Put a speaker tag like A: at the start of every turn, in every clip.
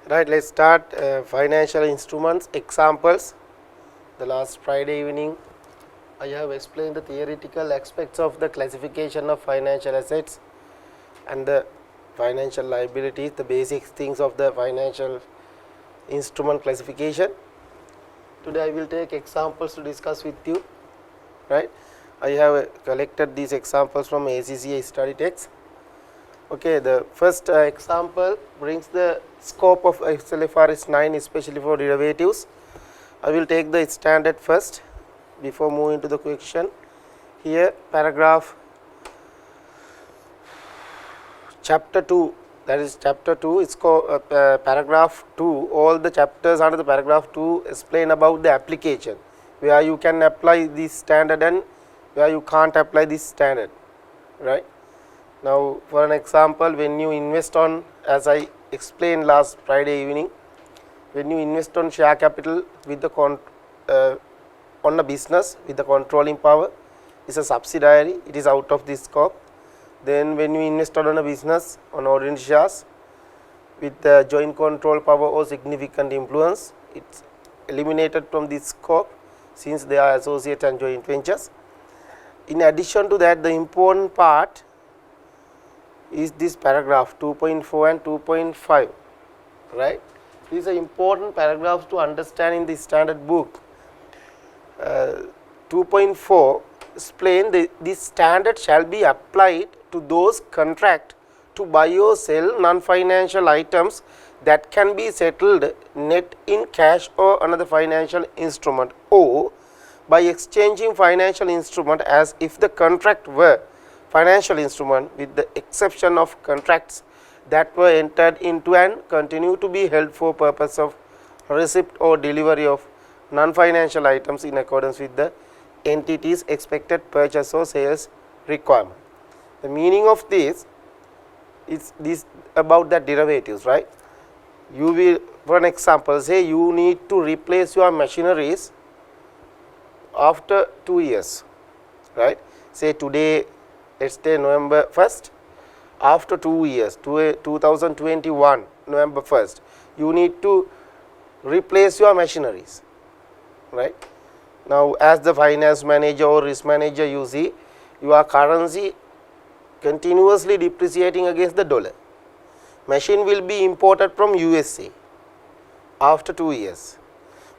A: Right, let's start financial instruments examples. The last Friday evening, I have explained the theoretical aspects of the classification of financial assets and the financial liabilities, the basic things of the financial instrument classification. Today I will take examples to discuss with you. Right, I have collected these examples from ACCA study text. Okay, the first example brings the scope of XLFRS 9, especially for derivatives. I will take the standard first before moving to the question. Here, paragraph chapter 2, that is chapter 2, it's called paragraph 2. All the chapters under the paragraph 2 explain about the application, where you can apply this standard and where you can't apply this standard, right? Now, for an example, when you invest on, as I explained last Friday evening, when you invest on share capital with the on a business with the controlling power, is a subsidiary, it is out of this scope. Then when you invest on a business on ordinary shares with the joint control power or significant influence, it's eliminated from this scope since they are associate and joint ventures. In addition to that, the important part is this paragraph 2.4 and 2.5, right? These are important paragraphs to understand in the standard book. 2.4 explain this standard shall be applied to those contract to buy or sell non-financial items that can be settled net in cash or another financial instrument, or by exchanging financial instrument as if the contract were financial instrument, with the exception of contracts that were entered into and continue to be held for purpose of receipt or delivery of non-financial items in accordance with the entity's expected purchase or sales requirement. The meaning of this is this about the derivatives, right? You will, for an example, say you need to replace your machineries after 2 years, right? Say today, let's say November 1st, after 2 years, 2021, November 1st, you need to replace your machineries, right? Now, as the finance manager or risk manager, you see your currency continuously depreciating against the dollar. Machine will be imported from USA after 2 years,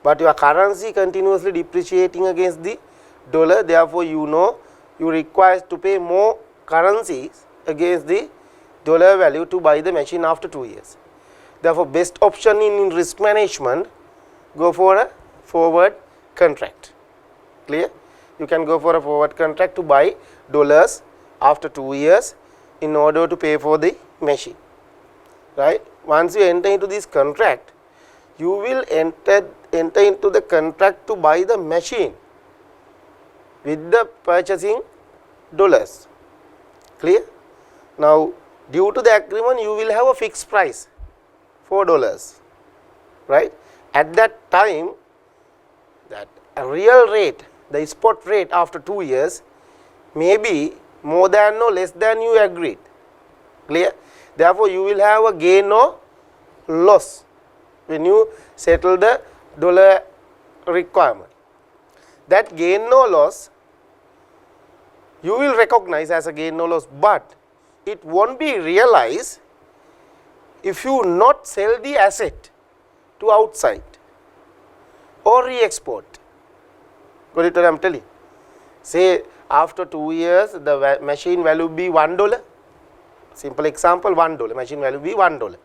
A: but your currency continuously depreciating against the dollar, therefore, you know you require to pay more currencies against the dollar value to buy the machine after 2 years. Therefore, best option in risk management, go for a forward contract. Clear? You can go for a forward contract to buy dollars after 2 years in order to pay for the machine, right? Once you enter into this contract, you will enter into the contract to buy the machine with the purchasing dollars. Clear? Now, due to the agreement, you will have a fixed price, $4, right? At that time, that a real rate, the spot rate after 2 years may be more than or less than you agreed. Clear? Therefore, you will have a gain or loss when you settle the dollar requirement. That gain or loss you will recognize as a gain or loss, but it won't be realized if you not sell the asset to outside or re-export. Got it what I am telling? Say after 2 years the machine value be $1. Simple example, $1. Machine value be $1.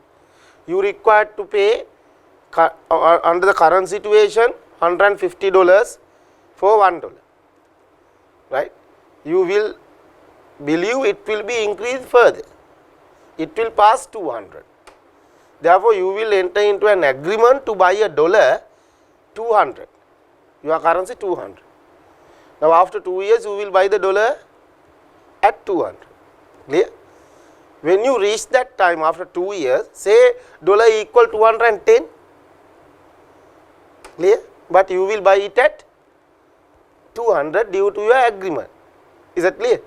A: You require to pay under the current situation $150 for $1, right? You will believe it will be increased further. It will pass 200. Therefore, you will enter into an agreement to buy a dollar 200. Your currency 200. Now, after 2 years, you will buy the dollar at 200. Clear? When you reach that time after 2 years, say dollar equal 210. Clear? But you will buy it at 200 due to your agreement. Is that clear?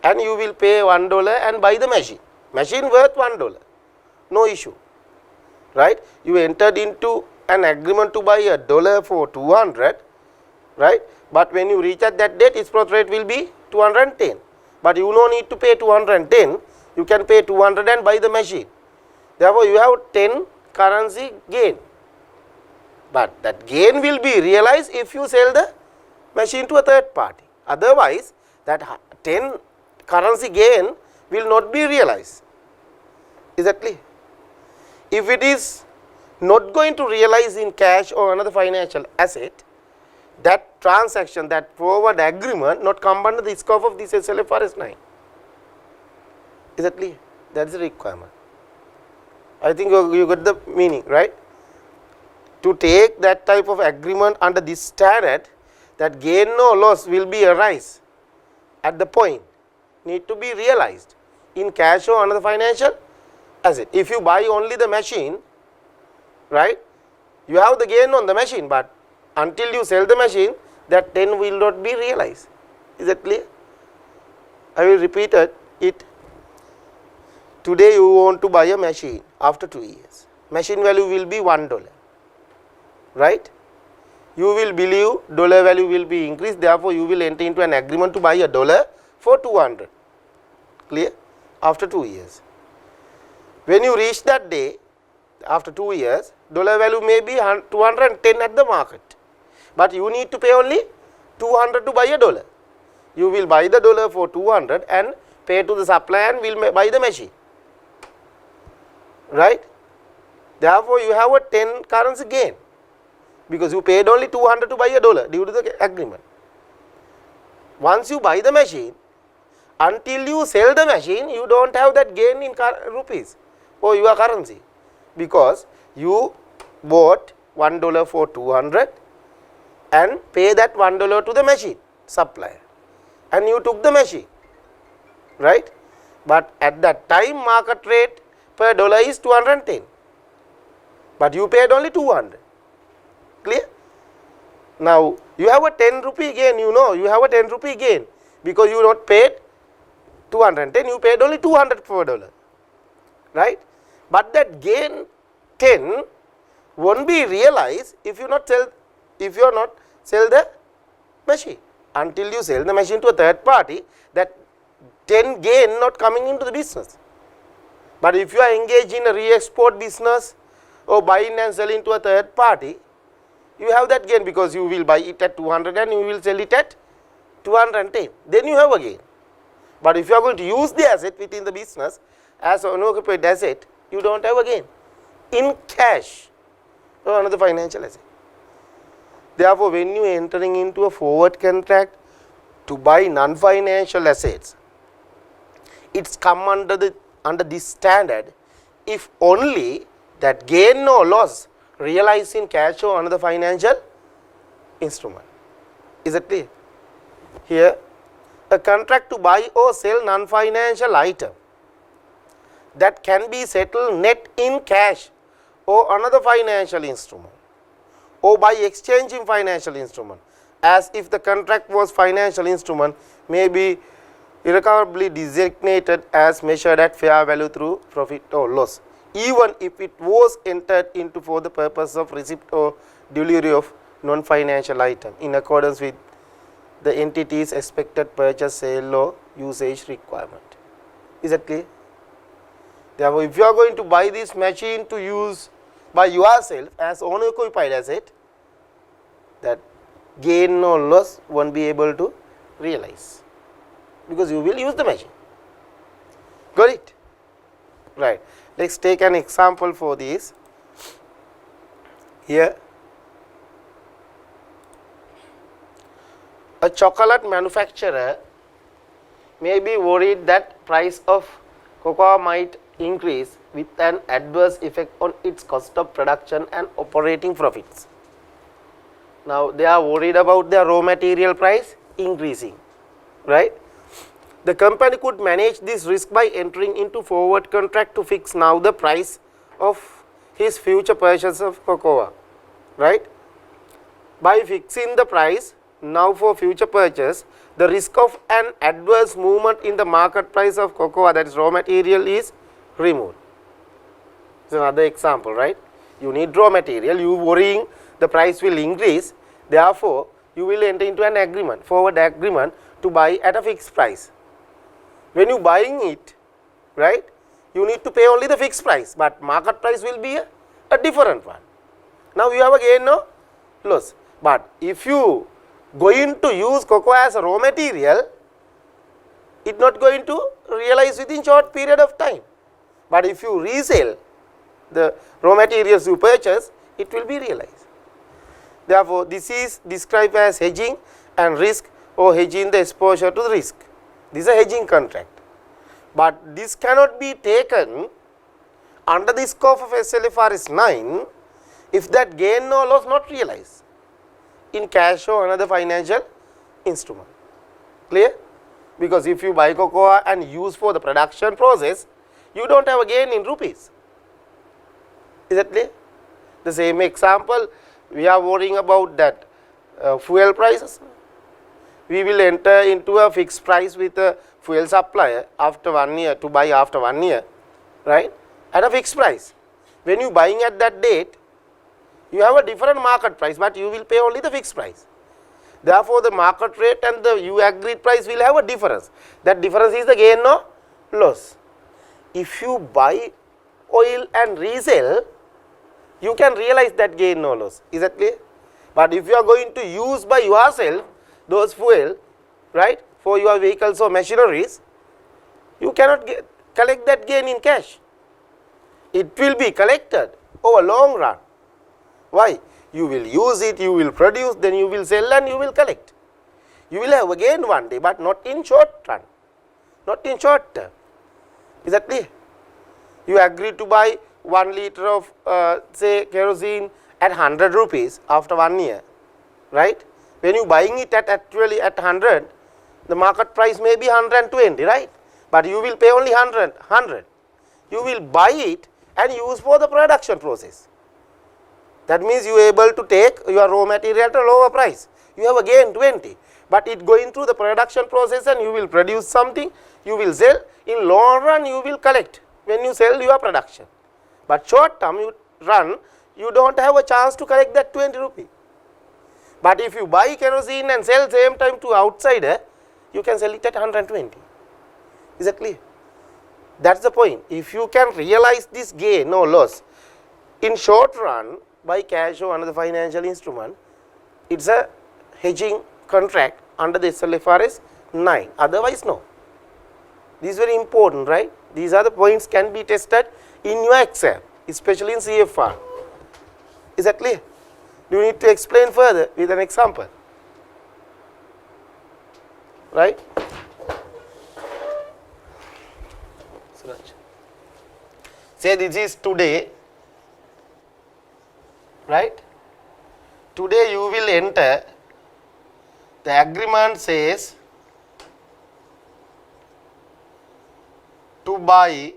A: And you will pay $1 and buy the machine. Machine worth $1. No issue. right? You entered into an agreement to buy a dollar for 200, right? But when you reach at that date, its spot rate will be 210. But you no need to pay 210, you can pay 200 and buy the machine. Therefore, you have 10 currency gain. But that gain will be realized if you sell the machine to a third party. Otherwise, that 10 currency gain will not be realized. Is that clear? If it is not going to realize in cash or another financial asset, that transaction, that forward agreement not come under the scope of this SLFRS 9. Is that clear? That is the requirement. I think you got the meaning, right? To take that type of agreement under this standard, that gain or loss will be arise at the point, need to be realized in cash or another financial asset. If you buy only the machine, right, you have the gain on the machine, but until you sell the machine, that 10 will not be realized. Is that clear? I will repeat it. Today you want to buy a machine after 2 years. Machine value will be $1, right? You will believe dollar value will be increased, therefore you will enter into an agreement to buy a dollar for 200. Clear? After 2 years. When you reach that day, after 2 years, dollar value may be 210 at the market. But you need to pay only 200 to buy a dollar. You will buy the dollar for 200 and pay to the supplier and will buy the machine. Right? Therefore, you have a 10 currency gain because you paid only 200 to buy a dollar due to the agreement. Once you buy the machine, until you sell the machine, you don't have that gain in rupees or your currency, because you bought $1 for 200 and pay that $1 to the machine supplier and you took the machine, right? But at that time market rate per dollar is 210, but you paid only 200. Clear? Now you have a 10 rupee gain, you have a 10 rupee gain because you not paid 210, you paid only 200 per dollar, right? But that gain 10 won't be realized if you not sell the machine. Until you sell the machine to a third party, that 10 gain not coming into the business. But if you are engaged in a re-export business or buying and selling to a third party, you have that gain because you will buy it at 200 and you will sell it at 210. Then you have a gain. But if you are going to use the asset within the business as an unoccupied asset, you don't have a gain in cash or another financial asset. Therefore, when you are entering into a forward contract to buy non-financial assets, it's come under this standard if only that gain or loss realized in cash or another financial instrument. Is it clear? Here, a contract to buy or sell non-financial item that can be settled net in cash or another financial instrument or by exchanging financial instrument, as if the contract was financial instrument, may be irrecoverably designated as measured at fair value through profit or loss, even if it was entered into for the purpose of receipt or delivery of non-financial item in accordance with the entity's expected purchase, sale or usage requirement. Is that clear? Therefore, if you are going to buy this machine to use by yourself as owner-occupied asset, that gain or loss won't be able to realize because you will use the machine. Got it? Right. Let's take an example for this. Here, a chocolate manufacturer may be worried that price of cocoa might increase with an adverse effect on its cost of production and operating profits. Now they are worried about their raw material price increasing, right? The company could manage this risk by entering into forward contract to fix now the price of his future purchase of cocoa, right? By fixing the price now for future purchase, the risk of an adverse movement in the market price of cocoa, that is raw material, is removed. This is another example, right? You need raw material, you worrying the price will increase, therefore you will enter into an agreement, forward agreement to buy at a fixed price. When you buying it, right, you need to pay only the fixed price, but market price will be a different one. Now you have a gain or loss. But if you going to use cocoa as a raw material, it not going to realize within short period of time. But if you resell the raw materials you purchase, it will be realized. Therefore, this is described as hedging and risk, or hedging the exposure to the risk. This is a hedging contract. But this cannot be taken under the scope of SLFRS 9 if that gain or loss not realized in cash or another financial instrument. Clear? Because if you buy cocoa and use for the production process, you don't have a gain in rupees. Is that clear? The same example, we are worrying about that fuel prices. We will enter into a fixed price with a fuel supplier after 1 year, to buy after 1 year, right, at a fixed price. When you buying at that date, you have a different market price, but you will pay only the fixed price. Therefore, the market rate and the you agreed price will have a difference. That difference is the gain or loss. If you buy oil and resell, you can realize that gain or loss. Is that clear? But if you are going to use by yourself those fuel, right, for your vehicles or machineries, you cannot collect that gain in cash. It will be collected over long run. Why? You will use it, you will produce, then you will sell and you will collect. You will have a gain one day, but not in short run, not in short term. Is that clear? You agree to buy 1 liter of say kerosene at 100 rupees after 1 year, right? When you buying it at actually at 100, the market price may be 120, right? But you will pay only 100. You will buy it and use for the production process. That means you are able to take your raw material at a lower price. You have a gain 20, but it going through the production process and you will produce something, you will sell. In long run, you will collect when you sell your production. But short term run, you don't have a chance to collect that 20 rupee. But if you buy kerosene and sell same time to outsider, you can sell it at 120. Is that clear? That's the point. If you can realize this gain or loss in short run by cash or another financial instrument, it's a hedging contract under the SLFRS 9. Otherwise, no. This is very important, right? These are the points can be tested in your exam, especially in CFR. Is that clear? Do you need to explain further with an example? Right? Say this is today, right? Today you will enter, the agreement says to buy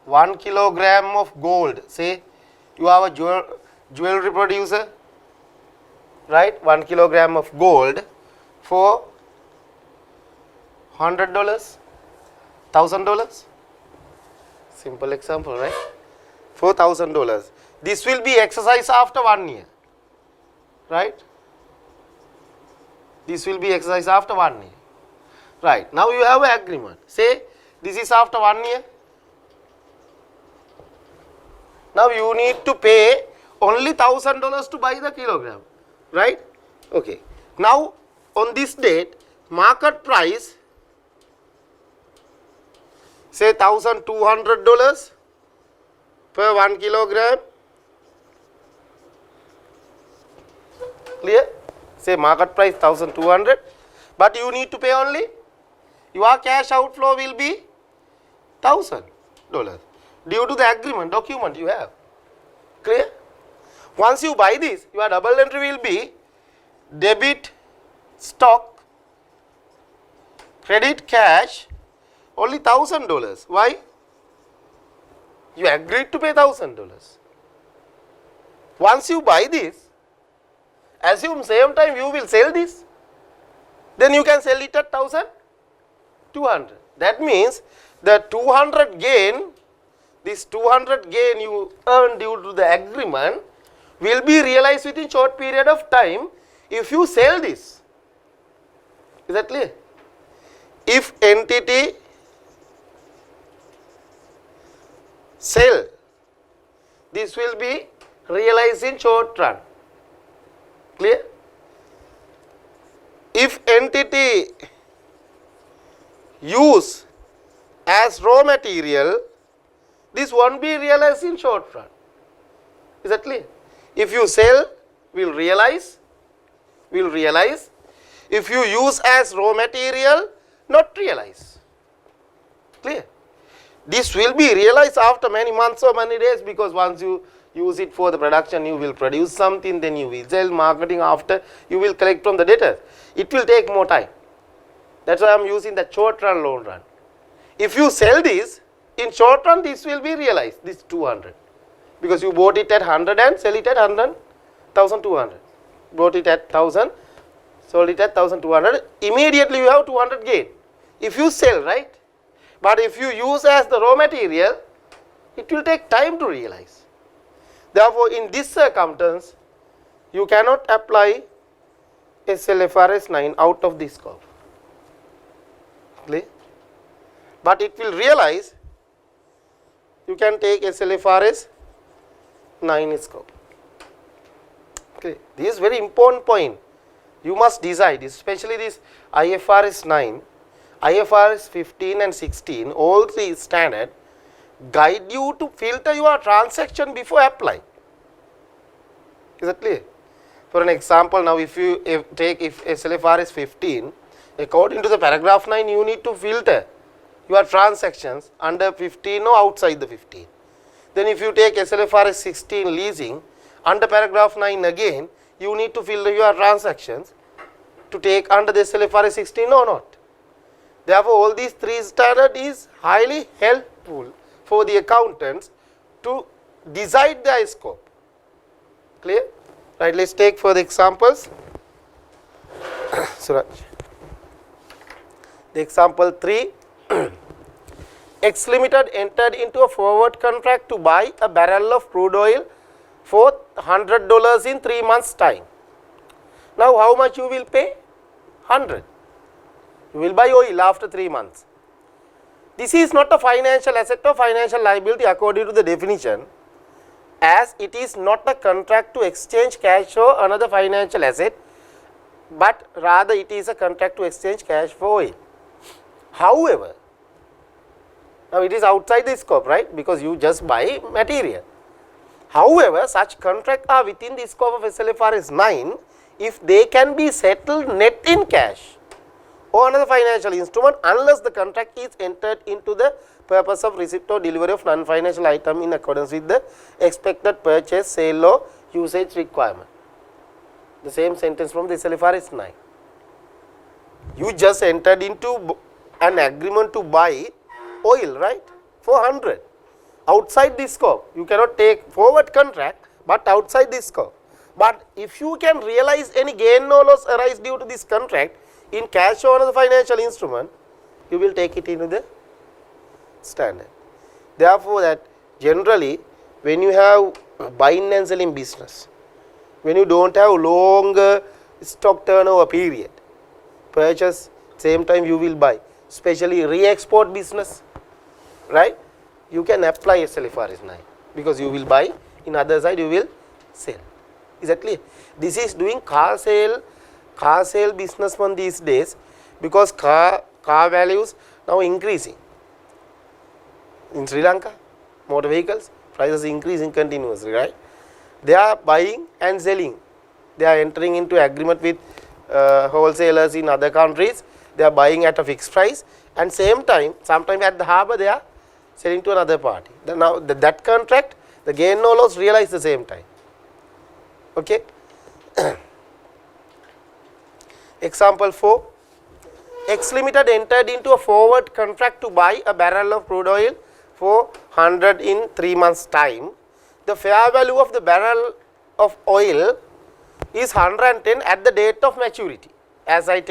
A: 1 kilogram of gold. Say you have a jewelry producer, right? 1 kilogram of gold for $100, $1,000. Simple example, right? For $1,000. This will be exercised after 1 year, right? This will be exercised after 1 year, right? Now you have an agreement. Say this is after 1 year. Now you need to pay only $1,000 to buy the kilogram, right? Okay. Now on this date, market price, say $1,200 per 1 kilogram. Clear? Say market price 1,200, but you need to pay only, your cash outflow will be $1,000 due to the agreement document you have. Clear? Once you buy this, your double entry will be debit stock, credit cash, only $1,000. Why? You agreed to pay $1,000. Once you buy this, assume same time you will sell this, then you can sell it at 1,200. That means the 200 gain this 200 gain you earned due to the agreement will be realized within short period of time if you sell this. Is that clear? If entity sell, this will be realized in short run. Clear? If entity use as raw material, this won't be realized in short run. Is that clear? If you sell, will realize. If you use as raw material, not realize. Clear? This will be realized after many months or many days, because once you use it for the production, you will produce something, then you will sell, marketing, after you will collect from the debtors. It will take more time. That's why I am using the short run, long run. If you sell this, in short run this will be realized, this 200. Because you bought it at 100 and sell it at 1,200. Bought it at 1000, sold it at 1200. Immediately you have 200 gain. If you sell, right? But if you use as the raw material, it will take time to realize. Therefore, in this circumstance, you cannot apply SLFRS 9 out of this scope. Clear? But it will realize, you can take SLFRS 9 scope. Okay. This is very important point. You must decide, especially this IFRS 9, IFRS 15 and 16, all three standard guide you to filter your transaction before apply. Is that clear? For an example, now if you take SLFRS 15, according to the paragraph 9, you need to filter your transactions under 15 or outside the 15. Then if you take SLFRS 16 leasing, under paragraph 9 again, you need to filter your transactions to take under the SLFRS 16 or not. Therefore, all these three standards is highly helpful for the accountants to decide their scope. Clear? Right, let's take further examples. Suraj. The example 3. X Limited entered into a forward contract to buy a barrel of crude oil for $100 in 3 months' time. Now, how much you will pay? 100. You will buy oil after 3 months. This is not a financial asset or financial liability according to the definition, as it is not a contract to exchange cash or another financial asset, but rather it is a contract to exchange cash for oil. However, now it is outside the scope, right? Because you just buy material. However, such contracts are within the scope of SLFRS 9 if they can be settled net in cash or another financial instrument, unless the contract is entered into the purpose of receipt or delivery of non-financial item in accordance with the expected purchase, sale or usage requirement. The same sentence from the SLFRS 9. You just entered into an agreement to buy oil, right, for 100. Outside this scope, you cannot take forward contract, but outside this scope. But if you can realize any gain or loss arise due to this contract in cash or another financial instrument, you will take it into the standard. Therefore, that generally when you have buying and selling business, when you don't have longer stock turnover period, purchase same time you will buy, especially re-export business, right? You can apply SLFRS 9 because you will buy, in other side you will sell. Is that clear? This is doing car sale business from these days, because car values now increasing. In Sri Lanka, motor vehicles prices increasing continuously, right? They are buying and selling. They are entering into agreement with wholesalers in other countries. They are buying at a fixed price, and same time, sometime at the harbour they are selling to another party. Now that contract, the gain or loss realized the same time. Okay. Example 4. X Limited entered into a forward contract to buy a barrel of crude oil for 100 in 3 months' time. The fair value of the barrel of oil is 110 at the date of maturity. As I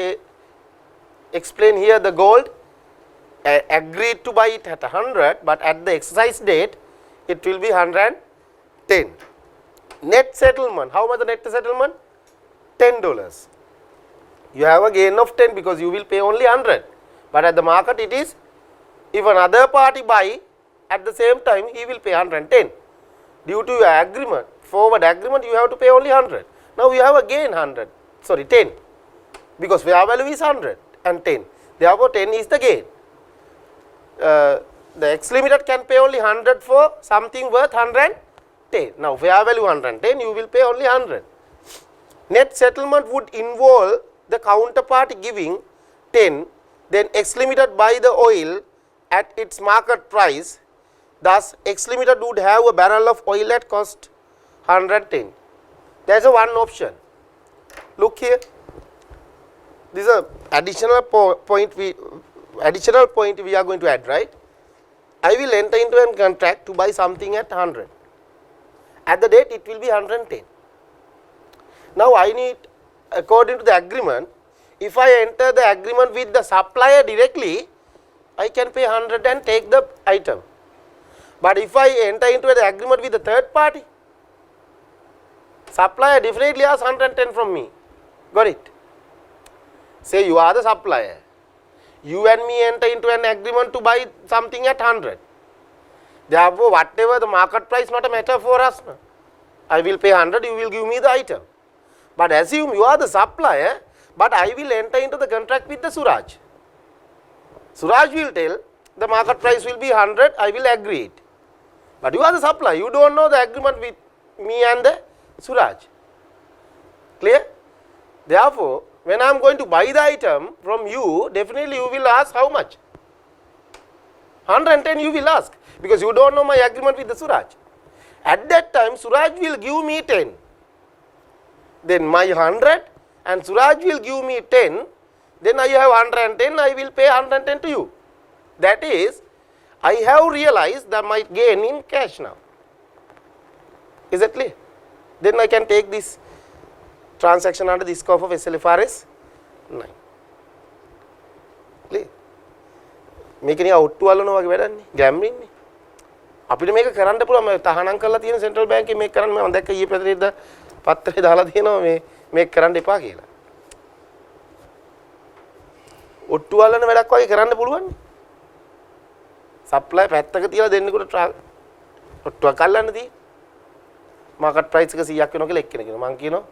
A: explain here, the gold agreed to buy it at 100, but at the exercise date it will be 110. Net settlement, how much the net settlement? $10. You have a gain of 10 because you will pay only 100, but at the market it is, if another party buy at the same time, he will pay 110. Due to your agreement, forward agreement, you have to pay only 100. Now you have a gain 10, because fair value is 100 and 10. Therefore 10 is the gain. The X Limited can pay only 100 for something worth 110. Now fair value 110, you will pay only 100. Net settlement would involve the counterparty giving 10, then X Limited buy the oil at its market price. Thus X Limited would have a barrel of oil at cost 110. There is a one option. Look here, this is a additional point we are going to add, right? I will enter into a contract to buy something at 100. At the date it will be 110. Now I need, according to the agreement, if I enter the agreement with the supplier directly, I can pay 100 and take the item. But if I enter into the agreement with the third party, supplier definitely asks 110 from me. Got it? Say you are the supplier. You and me enter into an agreement to buy something at 100. Therefore, whatever the market price, not a matter for us. I will pay 100, you will give me the item. But assume you are the supplier, but I will enter into the contract with the Suraj. Suraj will tell the market price will be 100, I will agree it. But you are the supplier, you don't know the agreement with me and the Suraj. Clear? Therefore, when I am going to buy the item from you, definitely you will ask how much? 110 you will ask, because you don't know my agreement with the Suraj. At that time, Suraj will give me 10. Then my 100 and Suraj will give me 10. Then I have 110, I will pay 110 to you. That is, I have realized that my gain in cash now. Is that clear? Then I can take this transaction under the scope of SLFRS 9. Clear? මේක නිකන් ඔට්ටු වලනවා වගේ වැඩන්නේ ගැම්මින්නේ අපිට මේක කරන්න පුළුවන් මම තහනම් කරලා තියෙන සෙන්ට්‍රල් බැංකේ මේක කරන්න මම දැක්ක ඊයේ ප්‍රතිනිධ පත්‍රේ දාලා තියෙනවා මේක කරන්න එපා කියලා ඔට්ටු වලන වැඩක් වගේ කරන්න පුළුවන් සප්ලයි පැත්තක තියලා දෙන්නෙකුට ඔට්ටුවක් අල්ලන්න දී මාකට් ප්‍රයිස් එක 100ක් වෙනවා කියලා එක්කෙනෙක් කියනවා මං කියනවා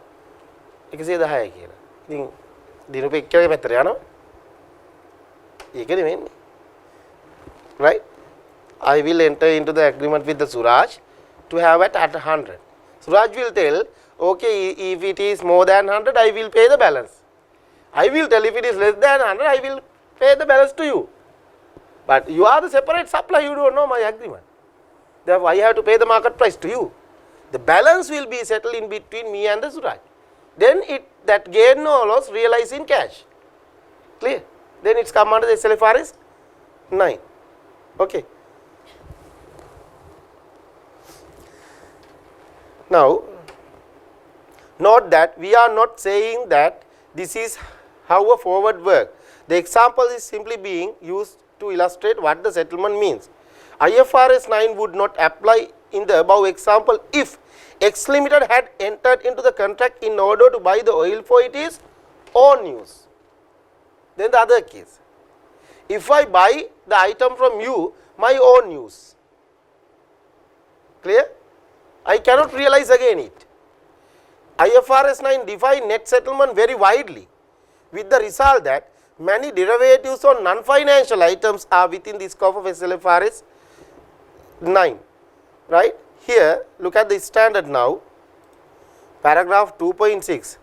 A: 110යි කියලා ඉතින් දිනුපෙ එක්කෙනෙක් පැත්තට යනවා ඒක නෙමෙන්නේ right? I will enter into the agreement with the Suraj to have it at 100. Suraj will tell, okay, if it is more than 100, I will pay the balance. I will tell if it is less than 100, I will pay the balance to you. But you are the separate supplier, you don't know my agreement. Therefore, I have to pay the market price to you. The balance will be settled in between me and the Suraj. Then that gain or loss realized in cash. Clear? Then it's come under the SLFRS 9. Okay. Now, note that we are not saying that this is how a forward works. The example is simply being used to illustrate what the settlement means. IFRS 9 would not apply in the above example if X Limited had entered into the contract in order to buy the oil for its own use. Then the other case. If I buy the item from you, my own use. Clear? I cannot realize again it. IFRS 9 define net settlement very widely, with the result that many derivatives on non-financial items are within the scope of SLFRS 9. Right? Here, look at the standard now, paragraph 2.6.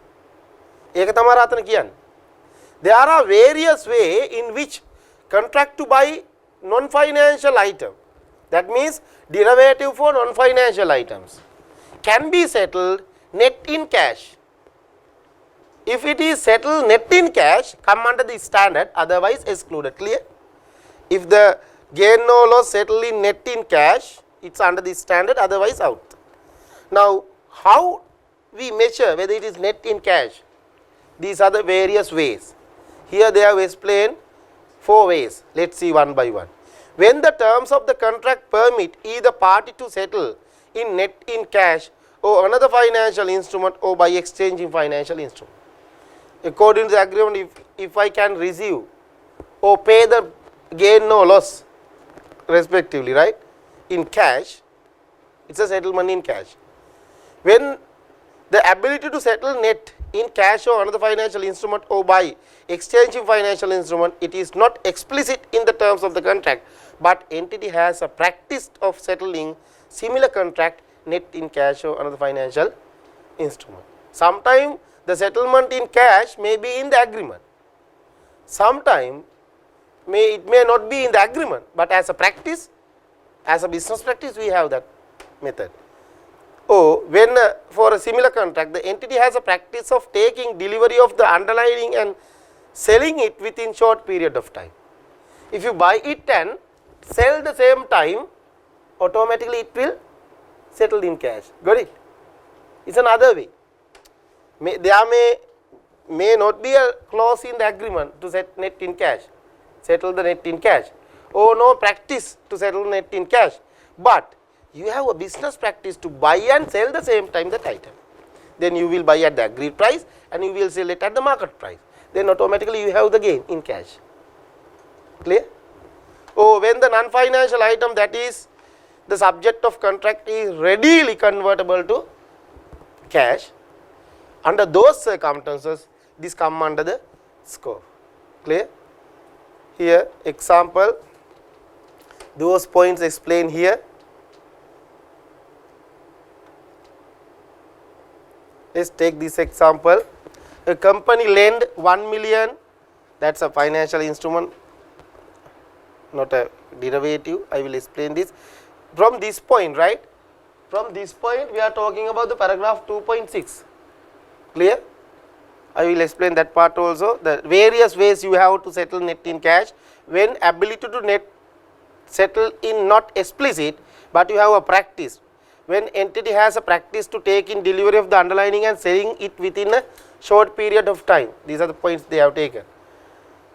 A: ඒක තමයි රතන කියන්නේ. There are various ways in which contract to buy non-financial item, that means derivative for non-financial items, can be settled net in cash. If it is settled net in cash, come under the standard, otherwise excluded. Clear? If the gain or loss settled in net in cash, it's under the standard, otherwise out. Now, how we measure whether it is net in cash? These are the various ways. Here they have explained 4 ways. Let's see one by one. when the terms of the contract permit either party to settle in net in cash or another financial instrument or by exchanging financial instrument. According to the agreement, if I can receive or pay the gain no loss respectively, right, in cash, it's a settlement in cash. When the ability to settle net in cash or another financial instrument or by exchanging financial instrument, it is not explicit in the terms of the contract, but entity has a practice of settling similar contract net in cash or another financial instrument. Sometimes the settlement in cash may be in the agreement. Sometimes it may not be in the agreement, but as a practice, as a business practice, we have that method. Or when for a similar contract, the entity has a practice of taking delivery of the underlying and selling it within short period of time. If you buy it and sell the same time, automatically it will settle in cash. Got it? It's another way. There may not be a clause in the agreement to set net in cash, settle the net in cash, or no practice to settle net in cash, but you have a business practice to buy and sell the same time that item. Then you will buy at the agreed price and you will sell it at the market price. Then automatically you have the gain in cash. Clear? Or when the non-financial item that is the subject of contract is readily convertible to cash, under those circumstances, this come under the scope. Clear? Here, example, those points explained here. Let's take this example. A company lend 1 million, that's a financial instrument, not a derivative. I will explain this. From this point, right? From this point, we are talking about the paragraph 2.6. Clear? I will explain that part also. The various ways you have to settle net in cash. When ability to net settle in not explicit, but you have a practice. When entity has a practice to take in delivery of the underlying and selling it within a short period of time. These are the points they have taken.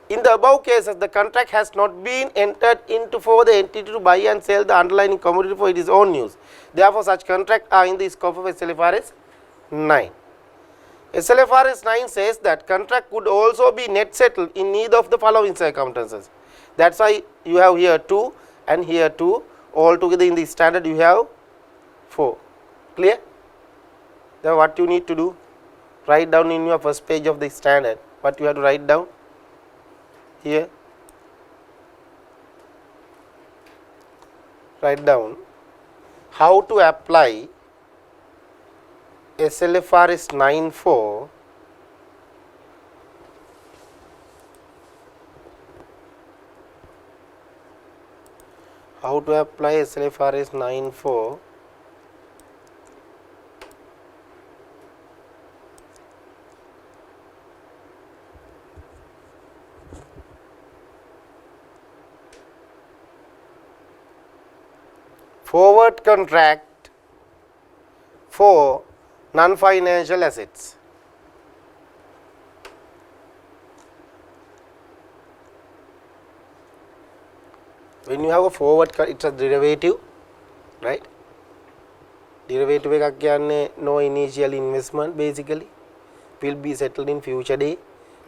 A: In the above cases, the contract has not been entered into for the entity to buy and sell the underlying commodity for its own use. Therefore, such contracts are in the scope of SLFRS 9. SLFRS 9 says that contract could also be net settled in neither of the following circumstances. That's why you have here 2 and here 2. All together in the standard you have 4. Clear? Then what you need to do? Write down in your first page of the standard. What you have to write down? Here. Write down how to apply SLFRS 9(4) how to apply SLFRS 9(4) forward contract for non-financial assets. When you have a forward, it's a derivative, right? Derivative එකක් කියන්නේ no initial investment, basically will be settled in future day.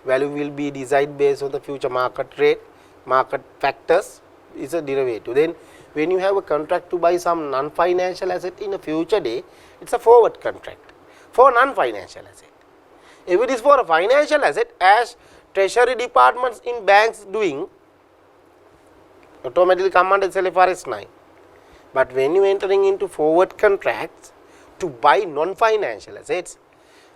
A: Value will be decided based on the future market rate, market factors. Is a derivative. Then when you have a contract to buy some non-financial asset in a future day, it's a forward contract for non-financial asset. If it is for a financial asset, as treasury departments in banks doing, automatically come under SLFRS 9. But when you entering into forward contracts to buy non-financial assets,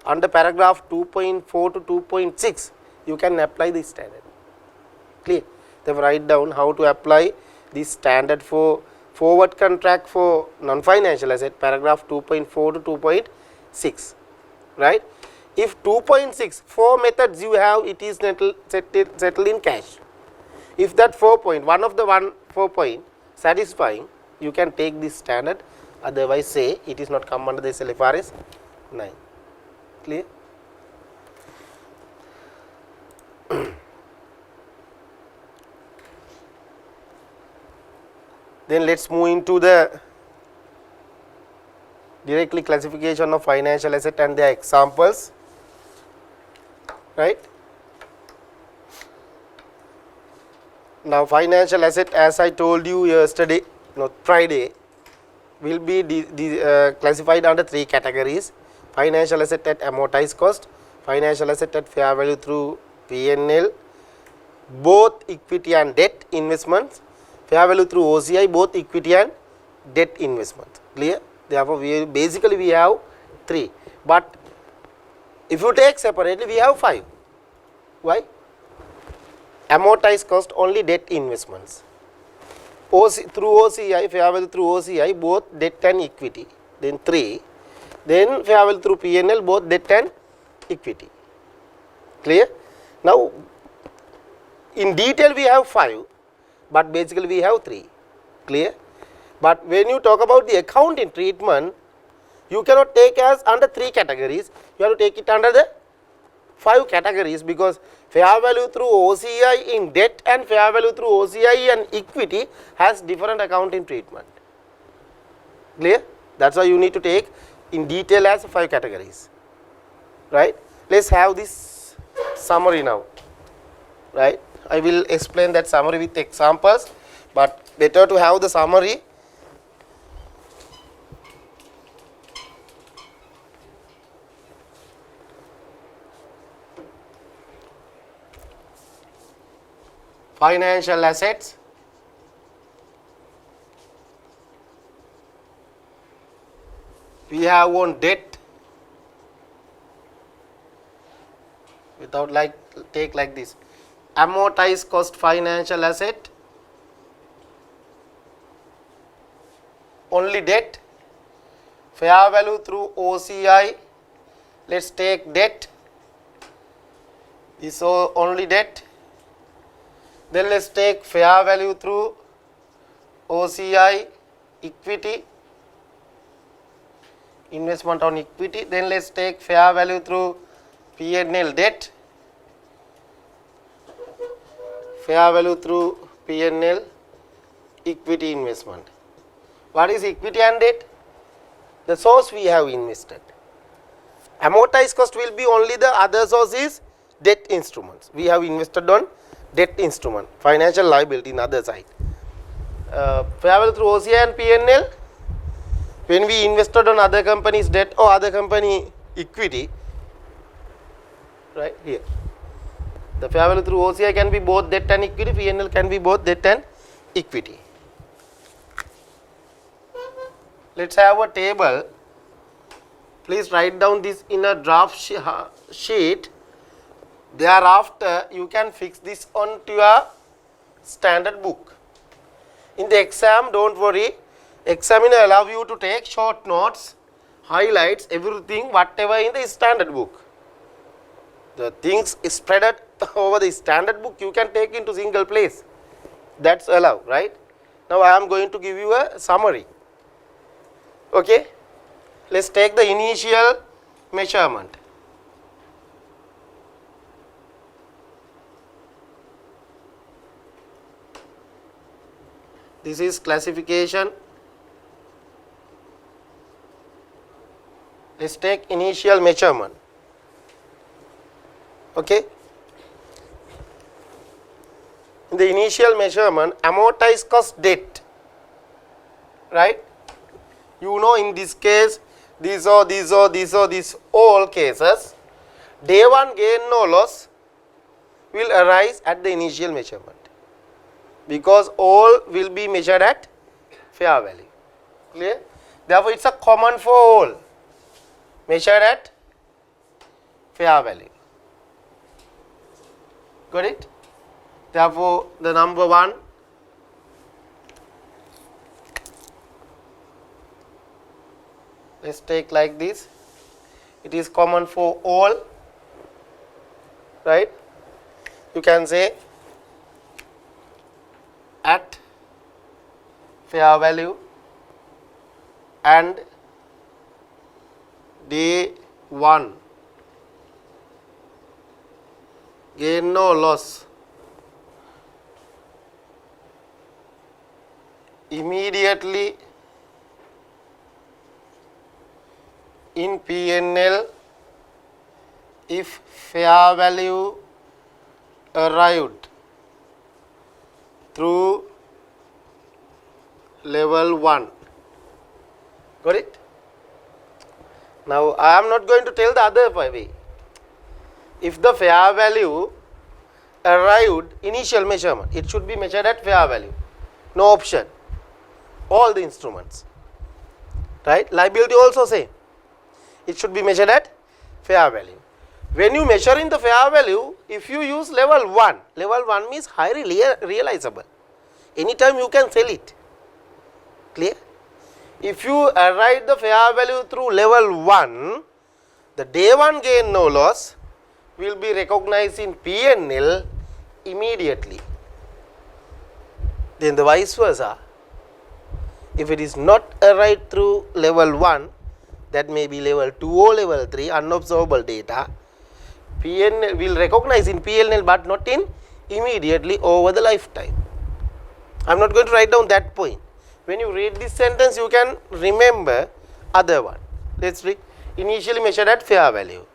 A: under paragraph 2.4 to 2.6, you can apply this standard. Clear? Then write down how to apply this standard for forward contract for non-financial asset, paragraph 2.4 to 2.6, right? If 2.6, 4 methods you have, it is settled in cash. If that 4 point, one of the 4 point satisfying, you can take this standard, otherwise say it is not come under the SLFRS 9. Clear? Then let's move into the directly classification of financial asset and their examples, right. Now financial asset, as I told you yesterday, Friday, will be classified under three categories: financial asset at amortized cost, financial asset at fair value through P&L, both equity and debt investments, fair value through OCI, both equity and debt investments. Clear? Therefore, we have three, but if you take separately, we have five. Why? Amortized cost only debt investments. Through OCI, fair value through OCI, both debt and equity. Then 3. Then fair value through P&L, both debt and equity. Clear? Now, in detail we have 5, but basically we have 3. Clear? But when you talk about the accounting treatment, you cannot take as under 3 categories. You have to take it under the 5 categories, because fair value through OCI in debt and fair value through OCI and equity has different accounting treatment. Clear? That's why you need to take in detail as 5 categories. Right? Let's have this summary now. Right? I will explain that summary with examples, but better to have the summary. Financial assets, we have one debt, without take like this: amortized cost financial asset, only debt, fair value through OCI, let's take debt, this is only debt. Then let's take fair value through OCI equity, investment on equity. Then let's take fair value through P&L debt, fair value through P&L equity investment. What is equity and debt? The source we have invested. Amortized cost will be only the other source is debt instruments. We have invested on debt instrument, financial liability in other side. Fair value through OCI and P&L, when we invested on other company's debt or other company equity, right here. The fair value through OCI can be both debt and equity, P&L can be both debt and equity. Let's have a table. Please write down this in a draft sheet. Thereafter, you can fix this onto your standard book. In the exam, don't worry, examiner allow you to take short notes, highlights, everything, whatever in the standard book. The things spread over the standard book, you can take into single place. That's allowed, right? Now, I am going to give you a summary. Okay? Let's take the initial measurement. This is classification. Let's take initial measurement. Okay. In the initial measurement, amortized cost debt. Right? You know, in this case, these all cases, day one gain no loss will arise at the initial measurement, because all will be measured at fair value. Clear? Therefore, it's a common for all, measured at fair value. Got it? Therefore, the number 1, let's take like this. It is common for all, right? You can say at fair value and day 1 gain no loss immediately in P&L if fair value arrived through level 1. Got it? Now I am not going to tell the other way. If the fair value arrived, initial measurement, it should be measured at fair value, no option, all the instruments, right? Liability also same, it should be measured at fair value. When you measure in the fair value, if you use level 1 means highly realizable, anytime you can sell it, clear? If you arrive the fair value through level 1, the day 1 gain no loss will be recognized in P&L immediately. Then the vice versa, if it is not arrived through level 1, that may be level 2 or level 3, unobservable data, P&L will recognize in P&L but not in immediately over the lifetime. I am not going to write down that point. When you read this sentence, you can remember other one. Let us read. Initially measured at fair value.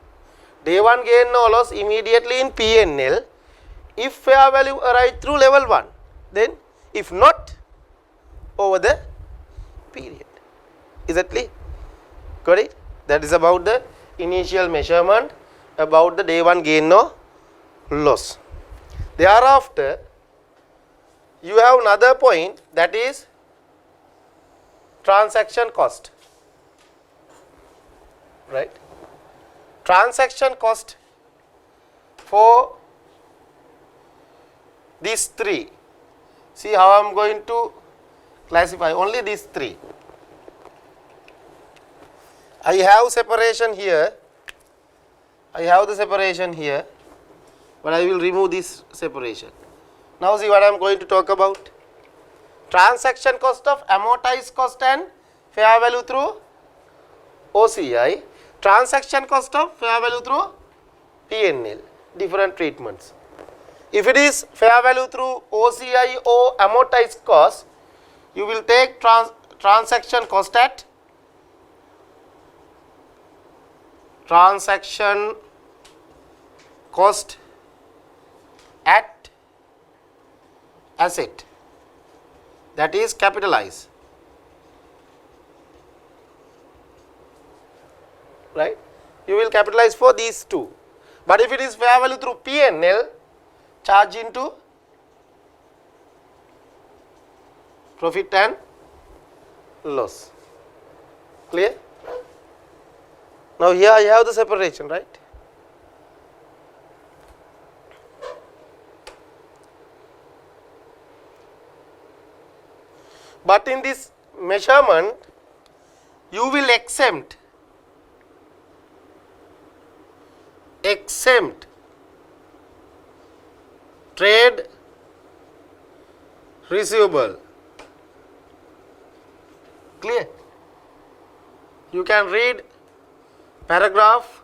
A: Day 1 gain no loss immediately in P&L if fair value arrived through level 1. Then if not, over the period. Is that clear? Got it? That is about the initial measurement, about the day 1 gain no loss. Thereafter, you have another point, that is transaction cost, right? Transaction cost for these 3. See how I am going to classify only these 3. I have separation here, I have the separation here, but I will remove this separation. Now see what I am going to talk about. Transaction cost of amortized cost and fair value through OCI, transaction cost of fair value through P&L, different treatments. If it is fair value through OCI or amortized cost, you will take transaction cost at transaction cost at asset, that is capitalized, right? You will capitalize for these 2. But if it is fair value through P&L, charge into profit and loss. Clear? Now here I have the separation, right? But in this measurement, you will exempt trade receivable. Clear? You can read paragraph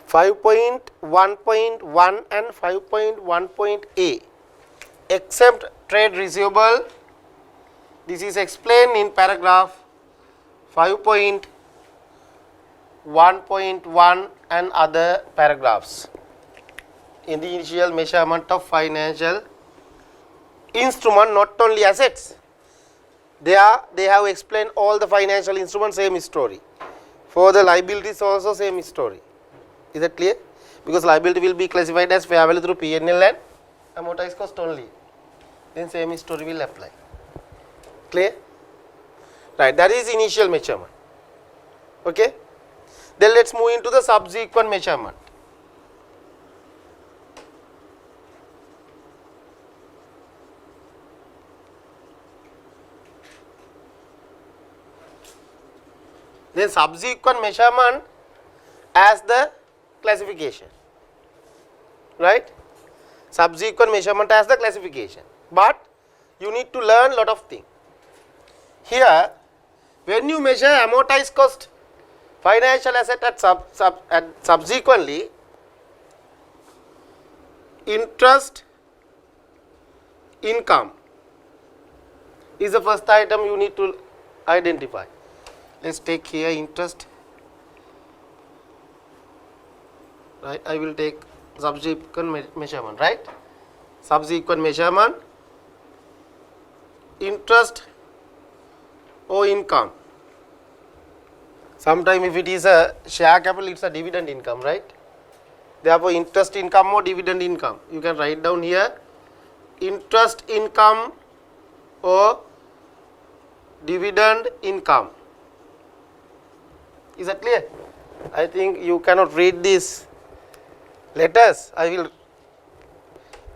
A: 5.1.1 and 5.1.a, exempt trade receivable. This is explained in paragraph 5.1.1 and other paragraphs in the initial measurement of financial instrument, not only assets. They have explained all the financial instruments, same story. For the liabilities also same story. Is that clear? Because liability will be classified as fair value through P&L and amortized cost only. Then same story will apply. Clear? Right, that is initial measurement. Okay? Then let us move into the subsequent measurement. Then subsequent measurement as the classification. right? Subsequent measurement as the classification, but you need to learn lot of things. Here, when you measure amortized cost financial asset at subsequently, interest income is the first item you need to identify. Let's take here interest, right? I will take subsequent measurement, right? Subsequent measurement, interest or income. Sometime if it is a share capital, it's a dividend income, right? Therefore, interest income or dividend income. You can write down here interest income or dividend income. Is that clear? I think you cannot read these letters. I will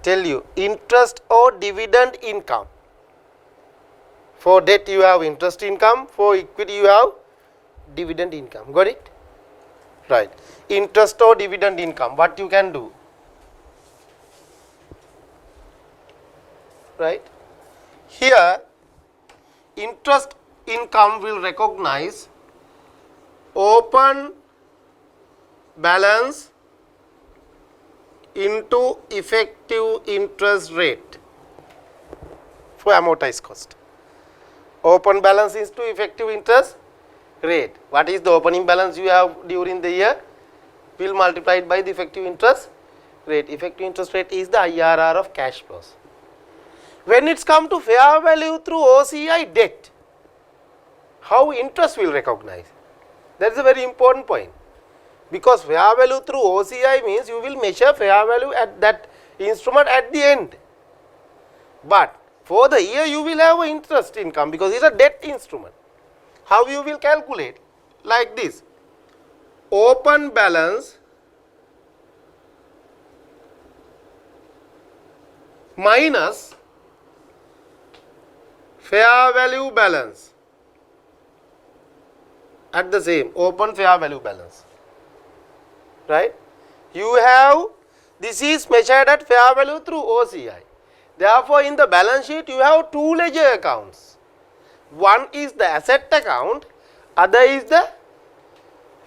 A: tell you interest or dividend income. For debt you have interest income, for equity you have dividend income. Got it? Right. Interest or dividend income, what you can do? Right. Here, interest income will recognize open balance into effective interest rate for amortized cost. Open balance is to effective interest rate. What is the opening balance you have during the year? Will multiplied by the effective interest rate. Effective interest rate is the IRR of cash flows. When it's come to fair value through OCI debt, how interest will recognize? That is a very important point. Because fair value through OCI means you will measure fair value at that instrument at the end. But for the year you will have interest income because it is a debt instrument. How you will calculate? Like this. Open balance minus fair value balance at the same open fair value balance, right? You have, this is measured at fair value through OCI. Therefore, in the balance sheet you have two ledger accounts. One is the asset account, other is the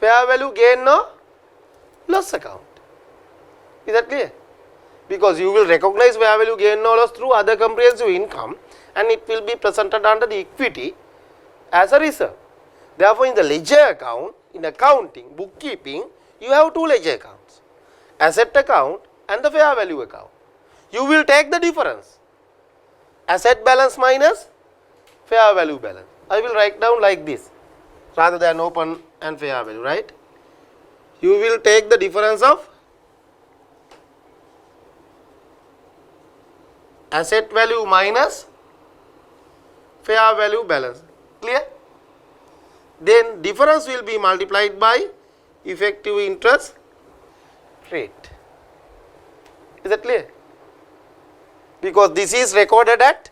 A: fair value gain or loss account. Is that clear? Because you will recognize fair value gain or loss through other comprehensive income and it will be presented under the equity as a reserve. Therefore, in the ledger account, in accounting, bookkeeping, you have two ledger accounts, asset account and the fair value account. You will take the difference, asset balance minus fair value balance. I will write down like this rather than open and fair value, right? You will take the difference of asset value minus fair value balance. Clear? Then difference will be multiplied by effective interest rate. Is that clear? Because this is recorded at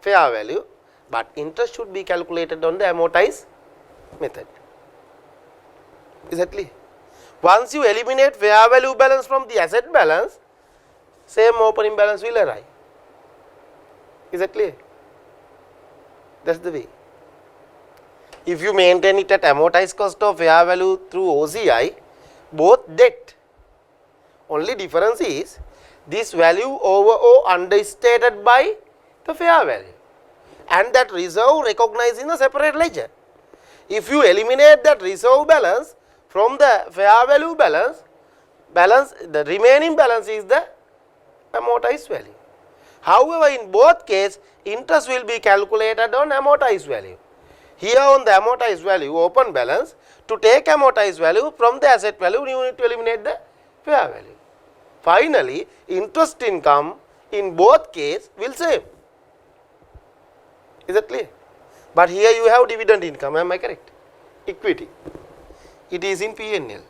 A: fair value, but interest should be calculated on the amortized method. Is that clear? Once you eliminate fair value balance from the asset balance, same opening balance will arise. Is that clear? That's the way. If you maintain it at amortized cost of fair value through OCI, both debt, only difference is this value over O understated by the fair value and that reserve recognized in a separate ledger. If you eliminate that reserve balance from the fair value balance, the remaining balance is the amortized value. However, in both cases, interest will be calculated on amortized value. Here on the amortized value, open balance, to take amortized value from the asset value, you need to eliminate the fair value. Finally, interest income in both cases will same. Is that clear? But here you have dividend income, am I correct? Equity. It is in P&L.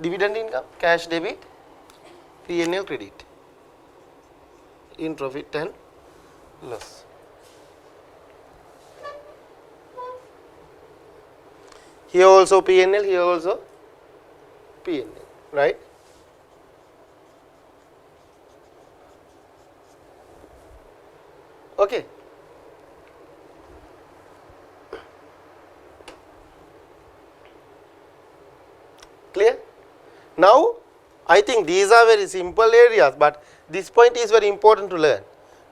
A: Dividend income, cash debit, P&L credit. In profit and loss. Here also P&L, here also P&L, right? Okay. Clear? Now, I think these are very simple areas, but this point is very important to learn.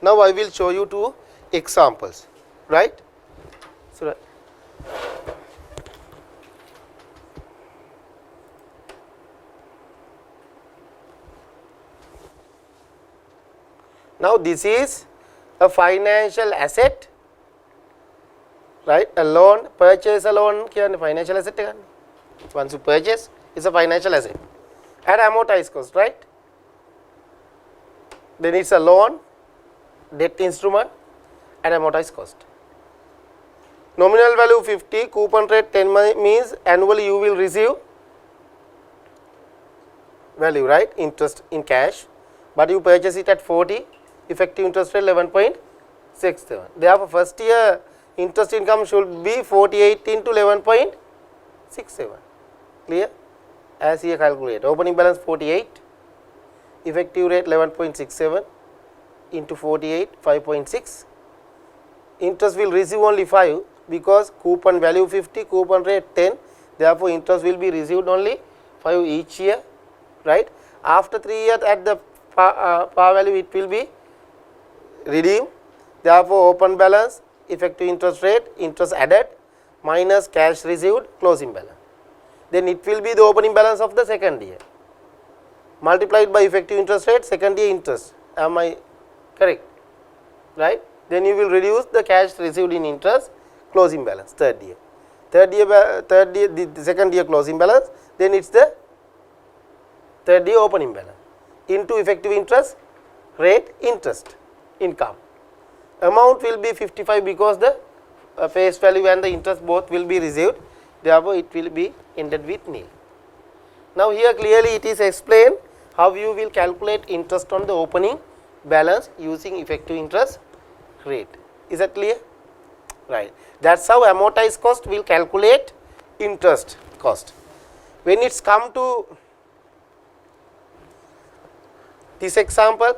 A: Now, I will show you two examples, right? So, now this is a financial asset, right? A loan, purchase a loan, financial asset. Once you purchase, it's a financial asset at amortized cost, right? Then it's a loan, debt instrument at amortized cost. Nominal value 50, coupon rate 10 means annually you will receive value, right? Interest in cash, but you purchase it at 40, effective interest rate 11.67. Therefore, first year interest income should be 48 into 11.67. Clear? As here calculate. Opening balance 48, effective rate 11.67 into 48, 5.6. Interest will receive only 5 because coupon value 50, coupon rate 10. Therefore, interest will be received only 5 each year, right? After 3 years at the par value it will be redeemed. Therefore, open balance, effective interest rate, interest added minus cash received, closing balance. Then it will be the opening balance of the second year multiplied by effective interest rate, second year interest. Am I correct? Right? Then you will reduce the cash received in interest, closing balance, third year. The second year closing balance, then it's the third year opening balance into effective interest rate, interest income. Amount will be 55 because the face value and the interest both will be received. Therefore, it will be ended with nil. Now, here clearly it is explained how you will calculate interest on the opening balance using effective interest rate. Is that clear? Right. That is how amortized cost will calculate interest cost. When it's come to this example,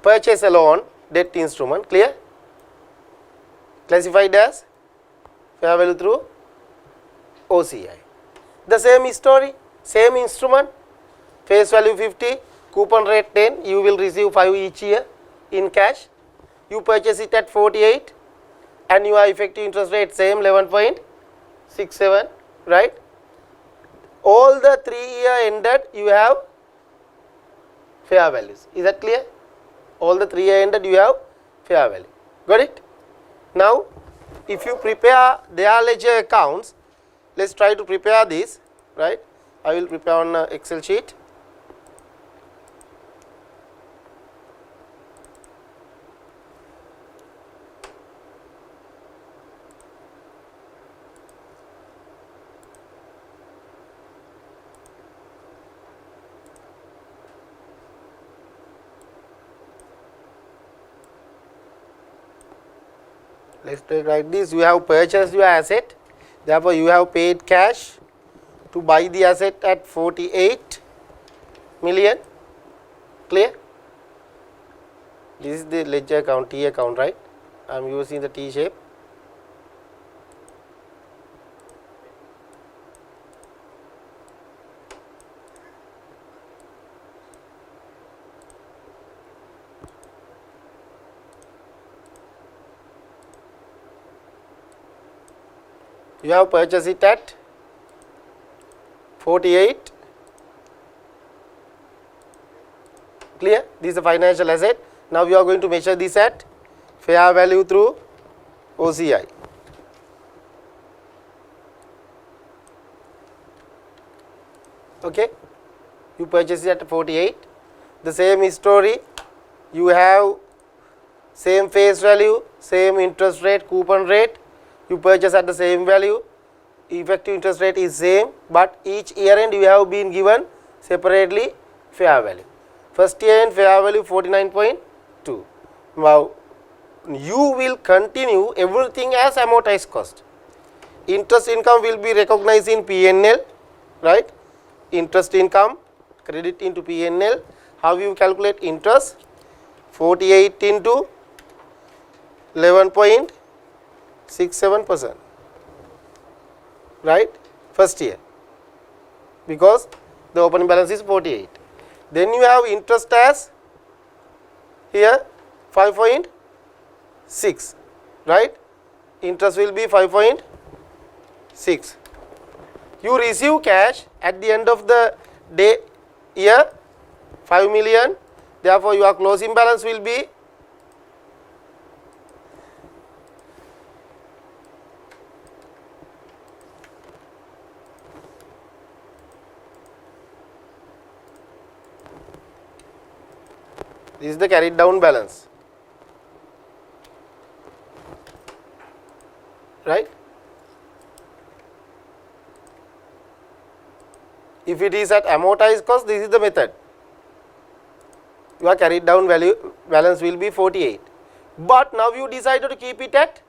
A: purchase a loan, debt instrument, clear? Classified as fair value through OCI. The same story, same instrument, face value 50, coupon rate 10, you will receive 5 each year in cash. You purchase it at 48 and your effective interest rate same 11.67, right? All the 3 year ended you have fair values. Is that clear? All the 3 year ended you have fair value. Got it? Now, if you prepare their ledger accounts, let's try to prepare this, right? I will prepare on Excel sheet. Let's take like this. You have purchased your asset, therefore you have paid cash to buy the asset at 48 million. Clear? This is the ledger account, T account, right? I am using the T shape. You have purchased it at 48. Clear? This is a financial asset. Now you are going to measure this at fair value through OCI. Okay? You purchase it at 48. The same story. You have same face value, same interest rate, coupon rate. You purchase at the same value, effective interest rate is same, but each year end you have been given separately fair value. First year end fair value 49.2. Now, you will continue everything as amortized cost. Interest income will be recognized in P&L, right? Interest income, credit into P&L. How you calculate interest? 48 into 11.67%, right, first year, because the opening balance is 48. Then you have interest as here 5.6, right, interest will be 5.6. You receive cash at the end of the day year 5 million, therefore your closing balance will be this is the carried down balance, right. If it is at amortized cost, this is the method. Your carried down balance will be 48, but now you decided to keep it at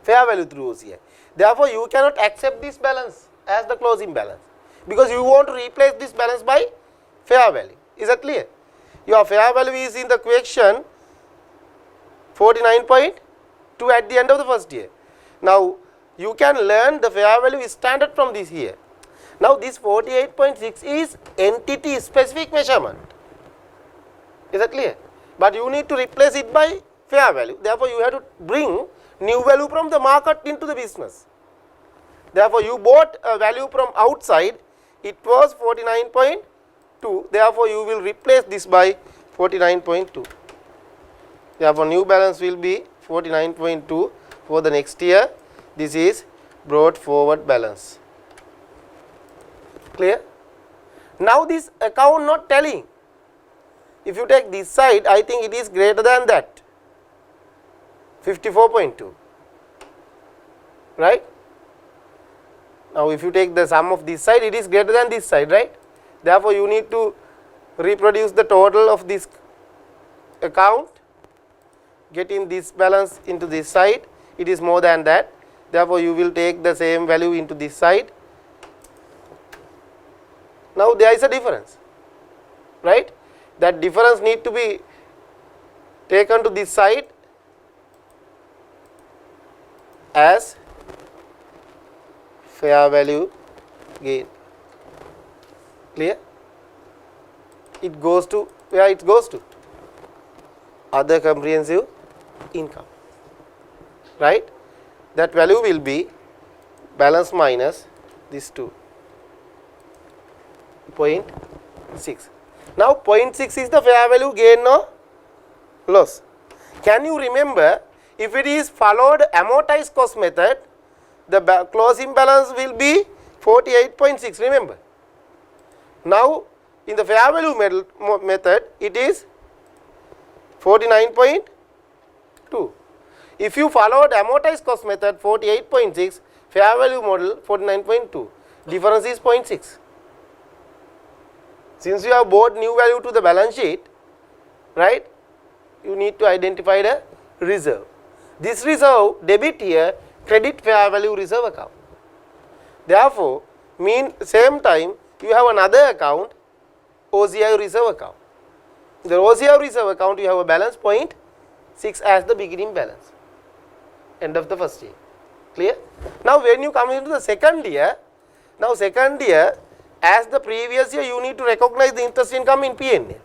A: fair value through OCI. Therefore, you cannot accept this balance as the closing balance, because you want to replace this balance by fair value. Is that clear? Your fair value is in the question 49.2 at the end of the first year. Now, you can learn the fair value is standard from this here. Now, this 48.6 is entity specific measurement. Is that clear? But you need to replace it by fair value. Therefore, you have to bring new value from the market into the business. Therefore, you bought a value from outside, it was 49.2. Therefore, you will replace this by 49.2. Therefore, new balance will be 49.2 for the next year. This is brought forward balance. Clear? Now, this account not telling. If you take this side, I think it is greater than that, 54.2, right. Now, if you take the sum of this side, it is greater than this side, right. Therefore, you need to reproduce the total of this account, getting this balance into this side, it is more than that. Therefore, you will take the same value into this side. Now, there is a difference, right. That difference need to be taken to this side as fair value gain. Clear? It goes to where it goes to? Other comprehensive income, right. That value will be balance minus this 2.6. Now, 0.6 is the fair value gain or loss. Can you remember, if it is followed amortized cost method, the closing balance will be 48.6, remember. Now, in the fair value method, it is 49.2. If you followed amortized cost method 48.6, fair value model 49.2, difference is 0.6. Since you have brought new value to the balance sheet, right, you need to identify the reserve. This reserve debit here, credit fair value reserve account. Therefore, same time you have another account, OCI reserve account. In the OCI reserve account, you have a balance 0.6 as the beginning balance, end of the first year. Clear? Now, when you come into the second year, now second year, as the previous year, you need to recognize the interest income in P&L.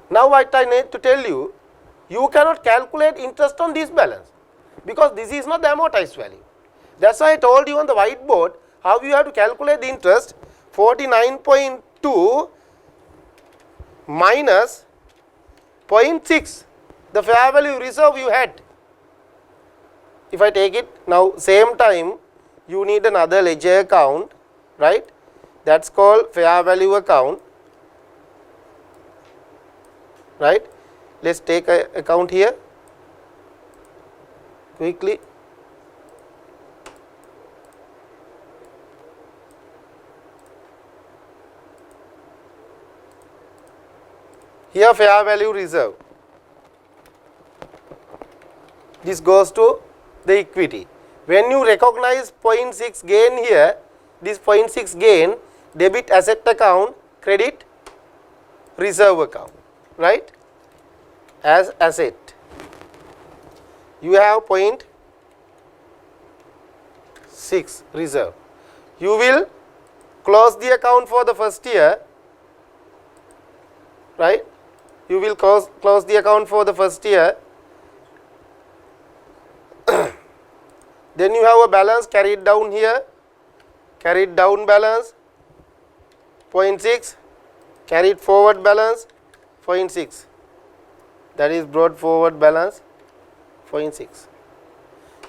A: Now, what I need to tell you, you cannot calculate interest on this balance, because this is not the amortized value. That's why I told you on the whiteboard how you have to calculate the interest. 49.2 minus 0.6, the fair value reserve you had. If I take it now, same time you need another ledger account, right? That's called fair value account, right? Let's take an account here quickly. Here fair value reserve, this goes to the equity. When you recognize 0.6 gain here, this 0.6 gain debit asset account, credit reserve account, right, as asset. you have 0.6 reserve. You will close the account for the first year, right? You will close the account for the first year. Then you have a balance carried down here, carried down balance 0.6, carried forward balance 0.6, that is brought forward balance 0.6.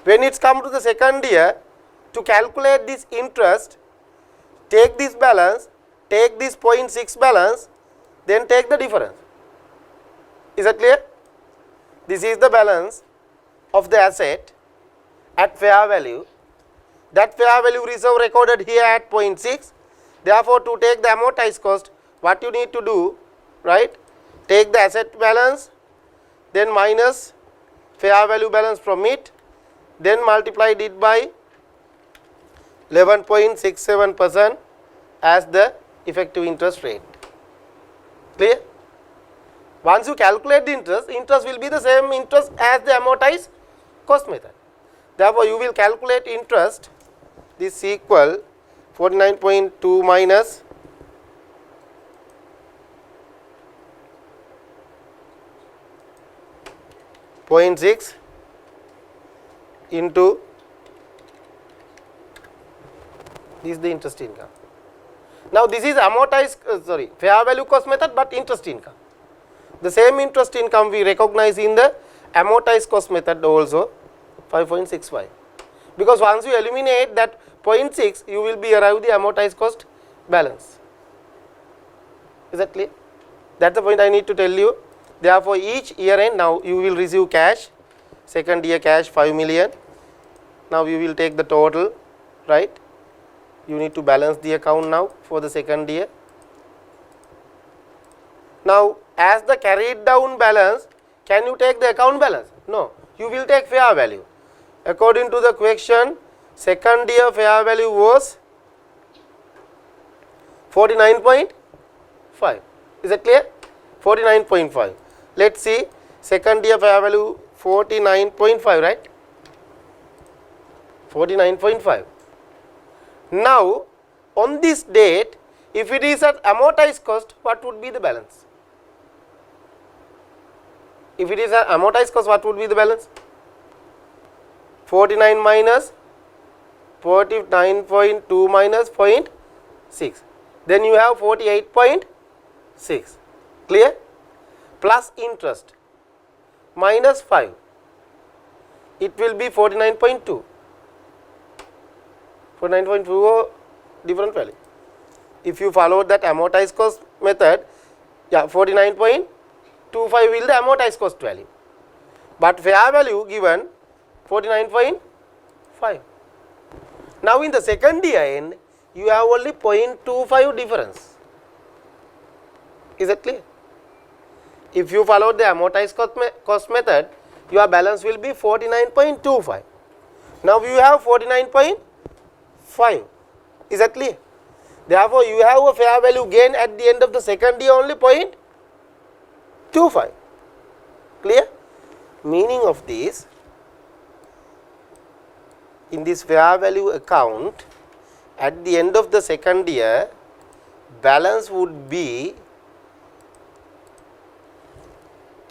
A: When it's come to the second year, to calculate this interest, take this balance, take this 0.6 balance, then take the difference. Is that clear? This is the balance of the asset at fair value. That fair value reserve recorded here at 0.6. Therefore, to take the amortized cost, what you need to do, right? Take the asset balance, then minus fair value balance from it, then multiply it by 11.67% as the effective interest rate. Clear? Once you calculate the interest will be the same interest as the amortized cost method. Therefore, you will calculate interest, this equal 49.2 minus 0.6 into, this is the interest income. Now, this is amortized, fair value cost method, but interest income. The same interest income we recognize in the amortized cost method also, 5.65. Because once you eliminate that 0.6, you will be arrive the amortized cost balance. Is that clear? That's the point I need to tell you. Therefore, each year end now you will receive cash, second year cash 5 million. Now you will take the total, right? You need to balance the account now for the second year. Now, as the carried down balance, can you take the account balance? No, you will take fair value. According to the question, second year fair value was 49.5. Is that clear? 49.5. Let's see, second year fair value 49.5, right? 49.5. Now, on this date, if it is at amortized cost, what would be the balance? If it is at amortized cost, what would be the balance? 49 minus 49.2 minus 0.6. Then you have 48.6. Clear? Plus interest minus 5. It will be 49.2. 49.2 different value. If you follow that amortized cost method, yeah, 49.25 will the amortized cost value. But fair value given 49.5. Now in the second year end, you have only 0.25 difference. Is that clear? If you follow the amortized cost method, your balance will be 49.25. Now you have 49.5. Is that clear? Therefore, you have a fair value gain at the end of the second year only 0.25. Clear? Meaning of this, in this fair value account, at the end of the second year, balance would be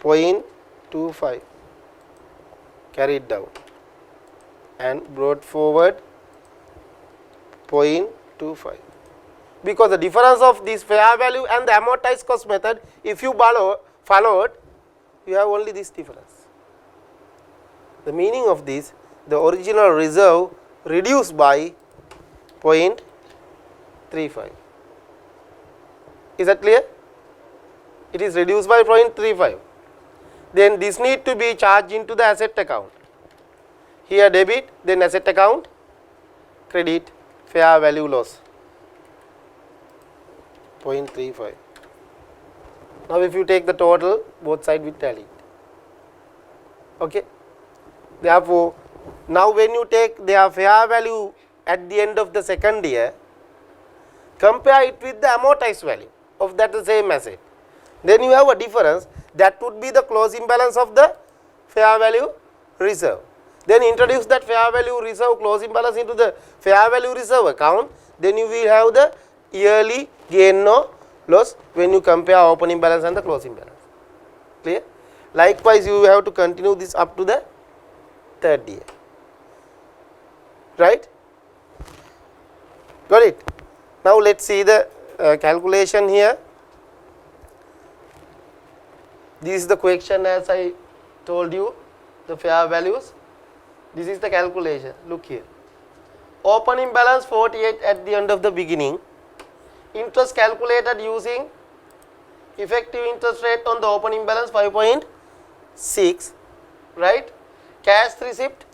A: 0.25 carried down and brought forward 0.25. Because the difference of this fair value and the amortized cost method, if you followed, you have only this difference. The meaning of this, the original reserve reduced by 0.35. Is that clear? It is reduced by 0.35. Then this need to be charged into the asset account. Here debit, then asset account, credit, fair value loss, 0.35. Now if you take the total, both sides will tally. Okay. Therefore, now when you take their fair value at the end of the second year, compare it with the amortized value of that same asset. Then you have a difference, that would be the closing balance of the fair value reserve. Then introduce that fair value reserve closing balance into the fair value reserve account. Then you will have the yearly gain or loss when you compare opening balance and the closing balance. Clear? Likewise, you have to continue this up to the third year. Right? Got it? Now let's see the calculation here. This is the question as I told you, the fair values. This is the calculation. Look here. Opening balance 48 at the end of the beginning. Interest calculated using effective interest rate on the opening balance 5.6, right? Cash receipt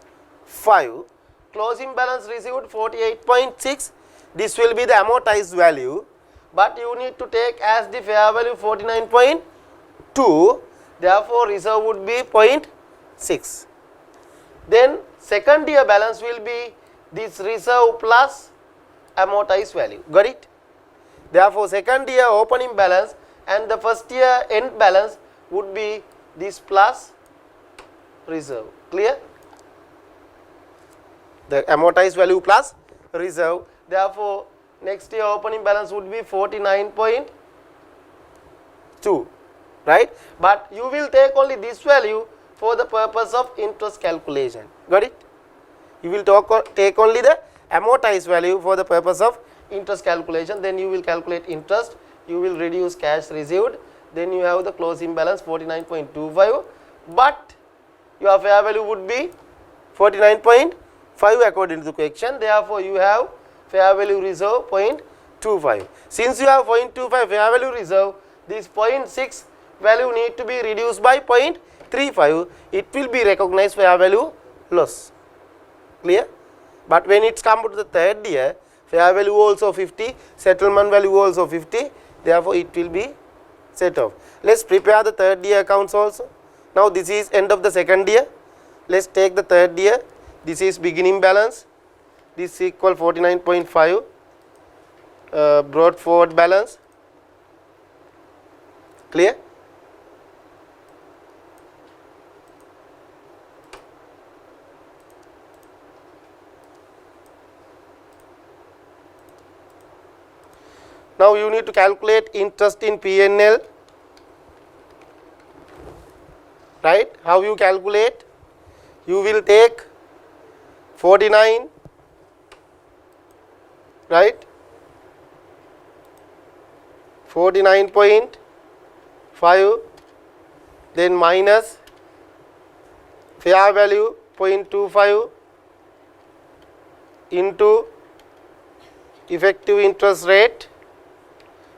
A: 5. Closing balance received 48.6. This will be the amortized value, but you need to take as the fair value 49.2. Therefore, reserve would be 0.6. Then second year balance will be this reserve plus amortized value. Got it? Therefore, second year opening balance and the first year end balance would be this plus reserve. Clear? The amortized value plus reserve. Therefore, next year opening balance would be 49.2, right? But you will take only this value for the purpose of interest calculation. Got it? You will take only the amortized value for the purpose of interest calculation. Then you will calculate interest. You will reduce cash received. Then you have the closing balance 49.25. But your fair value would be 49.5 according to the question. Therefore, you have fair value reserve 0.25. Since you have 0.25 fair value reserve, this 0.6 value need to be reduced by 0.35. It will be recognized fair value loss. Clear? But when it's come to the third year, fair value also 50, settlement value also 50. Therefore, it will be set off. Let's prepare the third year accounts also. Now, this is end of the second year. Let's take the third year. This is beginning balance. This equal 49.5. Brought forward balance. Clear? Now you need to calculate interest in P&L, right? How you calculate? You will take 49, right? 49.5, then minus fair value 0.25 into effective interest rate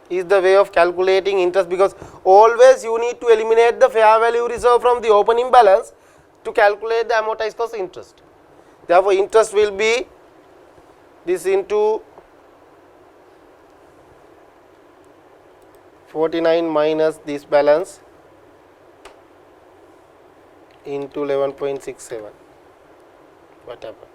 A: is the way of calculating interest, because always you need to eliminate the fair value reserve from the opening balance to calculate the amortized cost interest. Therefore, interest will be this into 49 minus this balance into 11.67, whatever.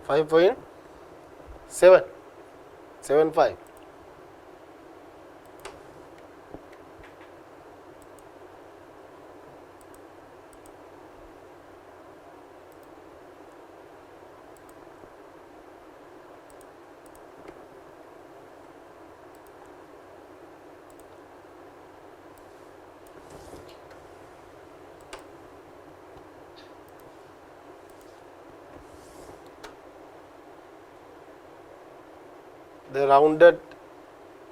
A: 5.775. The rounded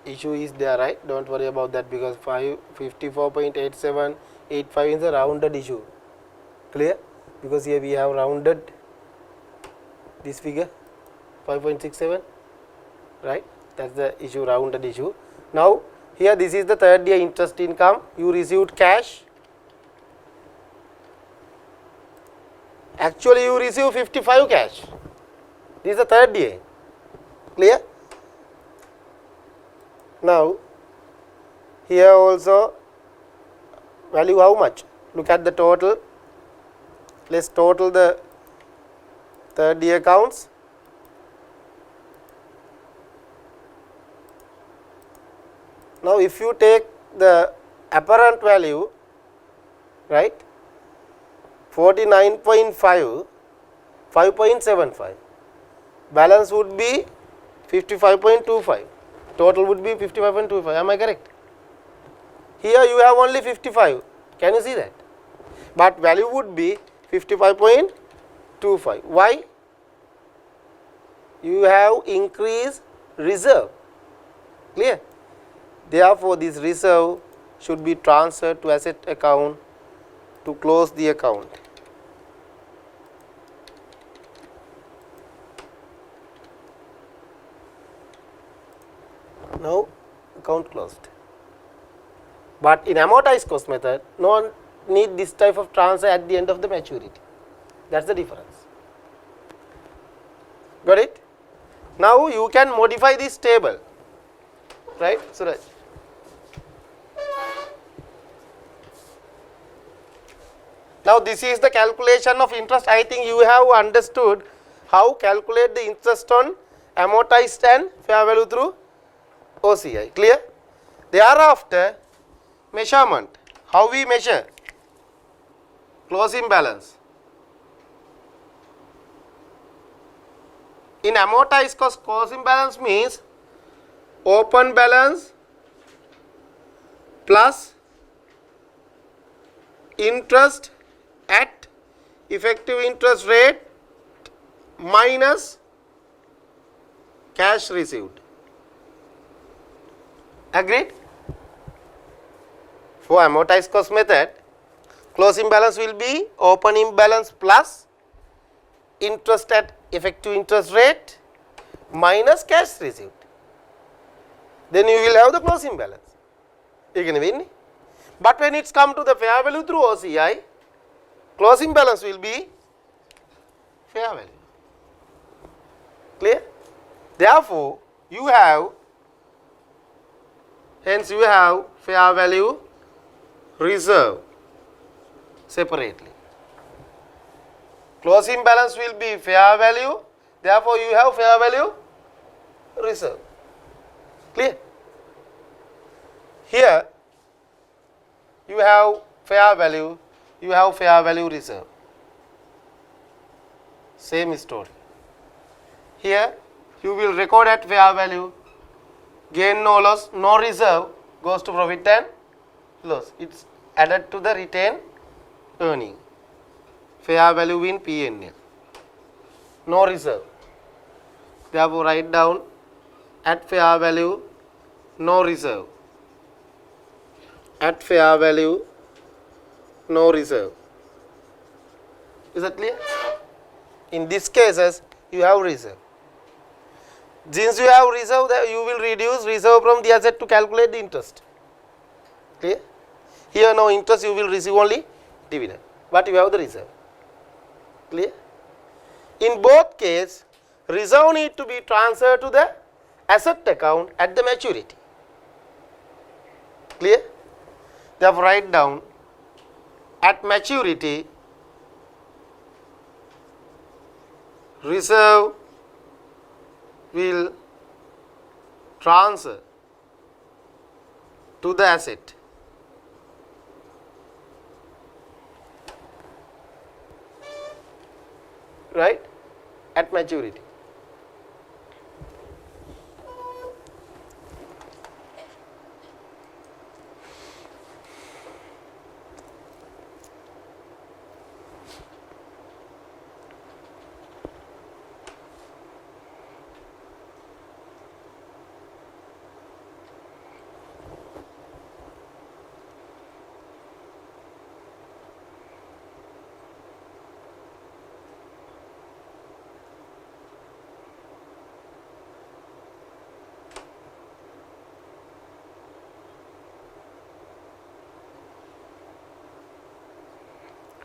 A: issue is there, right? Don't worry about that, because 54.8785 is a rounded issue. Clear? Because here we have rounded this figure 5.67, right? That's the issue, rounded issue. Now here this is the third year interest income. You received cash. Actually you receive 55 cash. This is the third year. Clear? Now here also value how much? Look at the total. Let's total the third year accounts. Now if you take the apparent value, right, 49.5, 5.75, balance would be 55.25, total would be 55.25, am I correct? Here you have only 55, can you see that? But value would be 55.25. Why? You have increased reserve, clear? Therefore, this reserve should be transferred to asset account to close the account. Now, account closed. But in amortized cost method, no one need this type of transfer at the end of the maturity. That's the difference. Got it? Now you can modify this table, right, Suraj? Now this is the calculation of interest. I think you have understood how calculate the interest on amortized and fair value through OCI. Clear? Thereafter, measurement. How we measure? Closing balance. In amortized cost, closing balance means open balance plus interest at effective interest rate minus cash received. Agreed? For amortized cost method, closing balance will be opening balance plus interest at effective interest rate minus cash received. Then you will have the closing balance. But when it's come to the fair value through OCI, closing balance will be fair value. Clear? Therefore, you have fair value reserve separately. Closing balance will be fair value, therefore you have fair value reserve. Clear? Here you have fair value, you have fair value reserve. Same story. Here you will record at fair value, gain no loss, no reserve goes to profit and loss. It's added to the retained earning. Fair value in P&L. No reserve. Therefore, write down at fair value, no reserve. At fair value, no reserve. Is that clear? In these cases, you have reserve. Since you have reserve, you will reduce reserve from the asset to calculate the interest. Clear? Here no interest, you will receive only dividend, but you have the reserve. Clear? In both cases, reserve need to be transferred to the asset account at the maturity. Clear? Therefore, write down at maturity, reserve will transfer to the asset. Right? At maturity.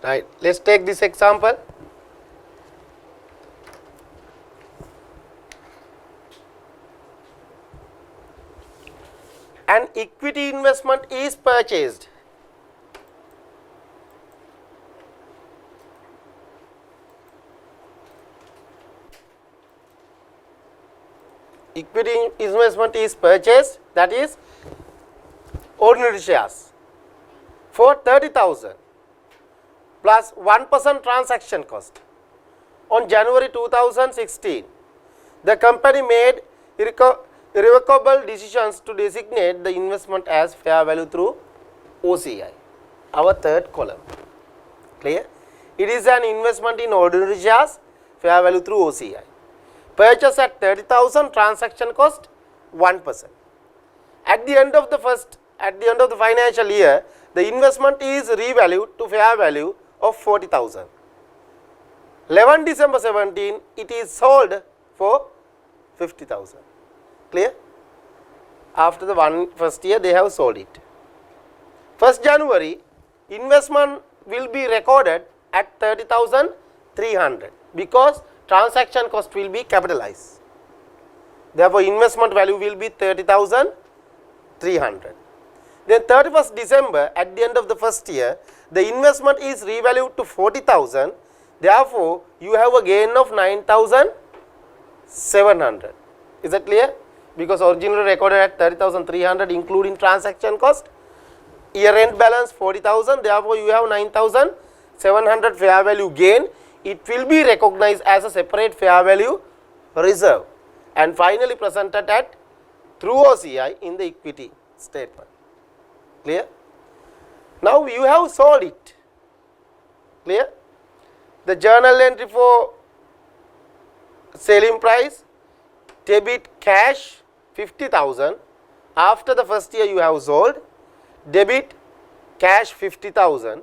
A: Right. Let's take this example. An equity investment is purchased. Equity investment is purchased, that is ordinary shares for 30,000 plus 1% transaction cost. On January 2016, the company made irrevocable decisions to designate the investment as fair value through OCI. Our third column. Clear? It is an investment in ordinary shares, fair value through OCI. Purchase at 30,000, transaction cost 1%. At the end of the financial year, the investment is revalued to fair value of 40,000. 11 December 17, it is sold for 50,000. Clear? After the first year, they have sold it. 1st January, investment will be recorded at 30,300 because transaction cost will be capitalized. Therefore, investment value will be 30,300. Then 31st December, at the end of the first year, the investment is revalued to 40,000. Therefore, you have a gain of 9,700. Is that clear? Because originally recorded at 30,300 including transaction cost. Year end balance 40,000. Therefore, you have 9,700 fair value gain. It will be recognized as a separate fair value reserve and finally presented at through OCI in the equity statement. Clear? Now, you have sold it. Clear? The journal entry for selling price, debit cash 50,000. After the first year you have sold, debit cash 50,000.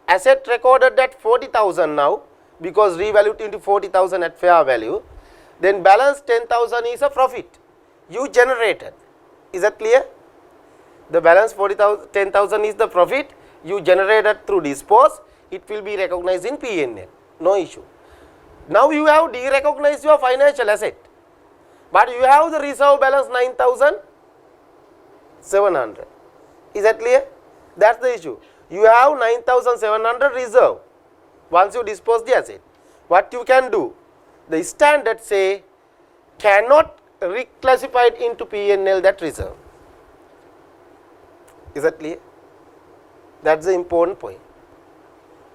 A: Asset recorded at 40,000 now because revalued into 40,000 at fair value. Then balance 10,000 is a profit you generated. Is that clear? The balance 10,000 is the profit you generated through dispose. It will be recognized in P&L. No issue. Now you have derecognized your financial asset, but you have the reserve balance 9,700. Is that clear? That's the issue. You have 9,700 reserve once you dispose the asset. What you can do? The standard say cannot reclassify it into P&L that reserve. Is that clear? That's the important point.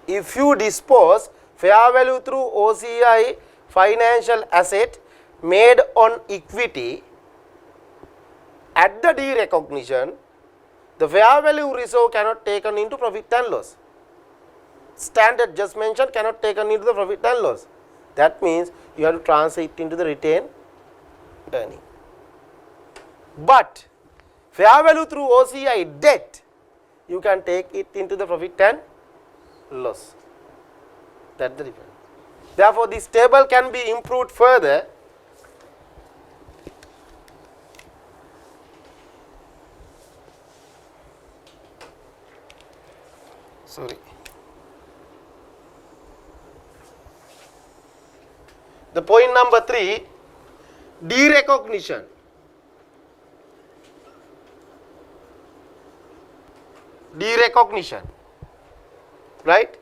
A: If you dispose fair value through OCI financial asset made on equity, at the derecognition, the fair value reserve cannot taken into profit and loss. Standard just mentioned cannot taken into the profit and loss. That means you have to transfer it into the retained earning. But fair value through OCI debt, you can take it into the profit and loss. That's the difference. Therefore, this table can be improved further. Sorry. The point number 3, derecognition. Derecognition, right?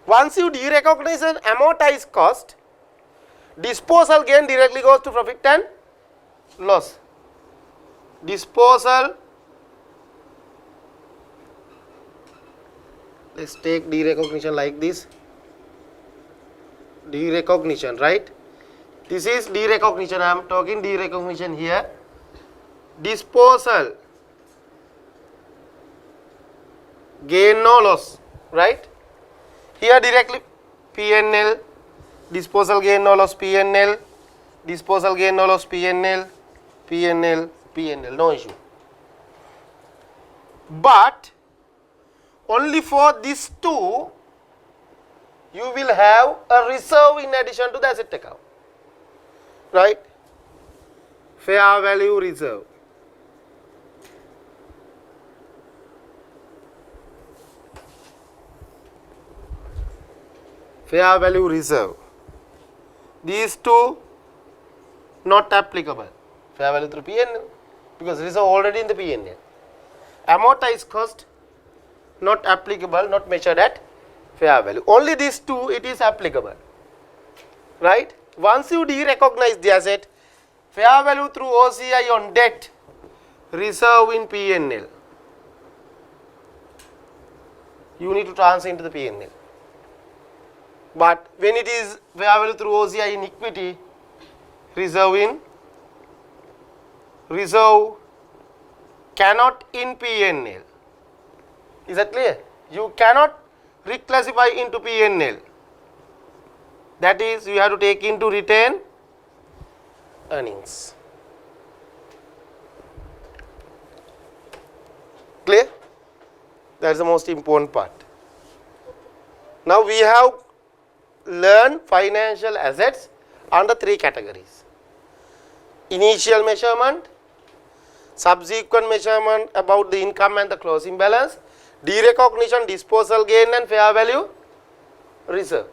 A: Once you derecognize an amortized cost, disposal gain directly goes to profit and loss. Disposal, let's take derecognition like this. Derecognition, right? This is derecognition. I am talking derecognition here. Disposal, gain no loss, right? Here directly P&L, disposal gain no loss P&L, disposal gain no loss P&L, P&L, P&L, no issue. But only for these two, you will have a reserve in addition to the asset account, right? Fair value reserve. Fair value reserve. These two not applicable. Fair value through P&L because reserve already in the P&L. Amortized cost not applicable, not measured at fair value. Only these two it is applicable, right? Once you derecognize the asset, fair value through OCI on debt, reserve in P&L. you need to transfer into the P&L. But when it is fair value through OCI in equity, reserve cannot in P&L. Is that clear? You cannot reclassify into P&L. That is, you have to take into retained earnings. Clear? That is the most important part. Now we have learned financial assets under three categories: initial measurement, subsequent measurement about the income and the closing balance, derecognition, disposal gain and fair value reserve.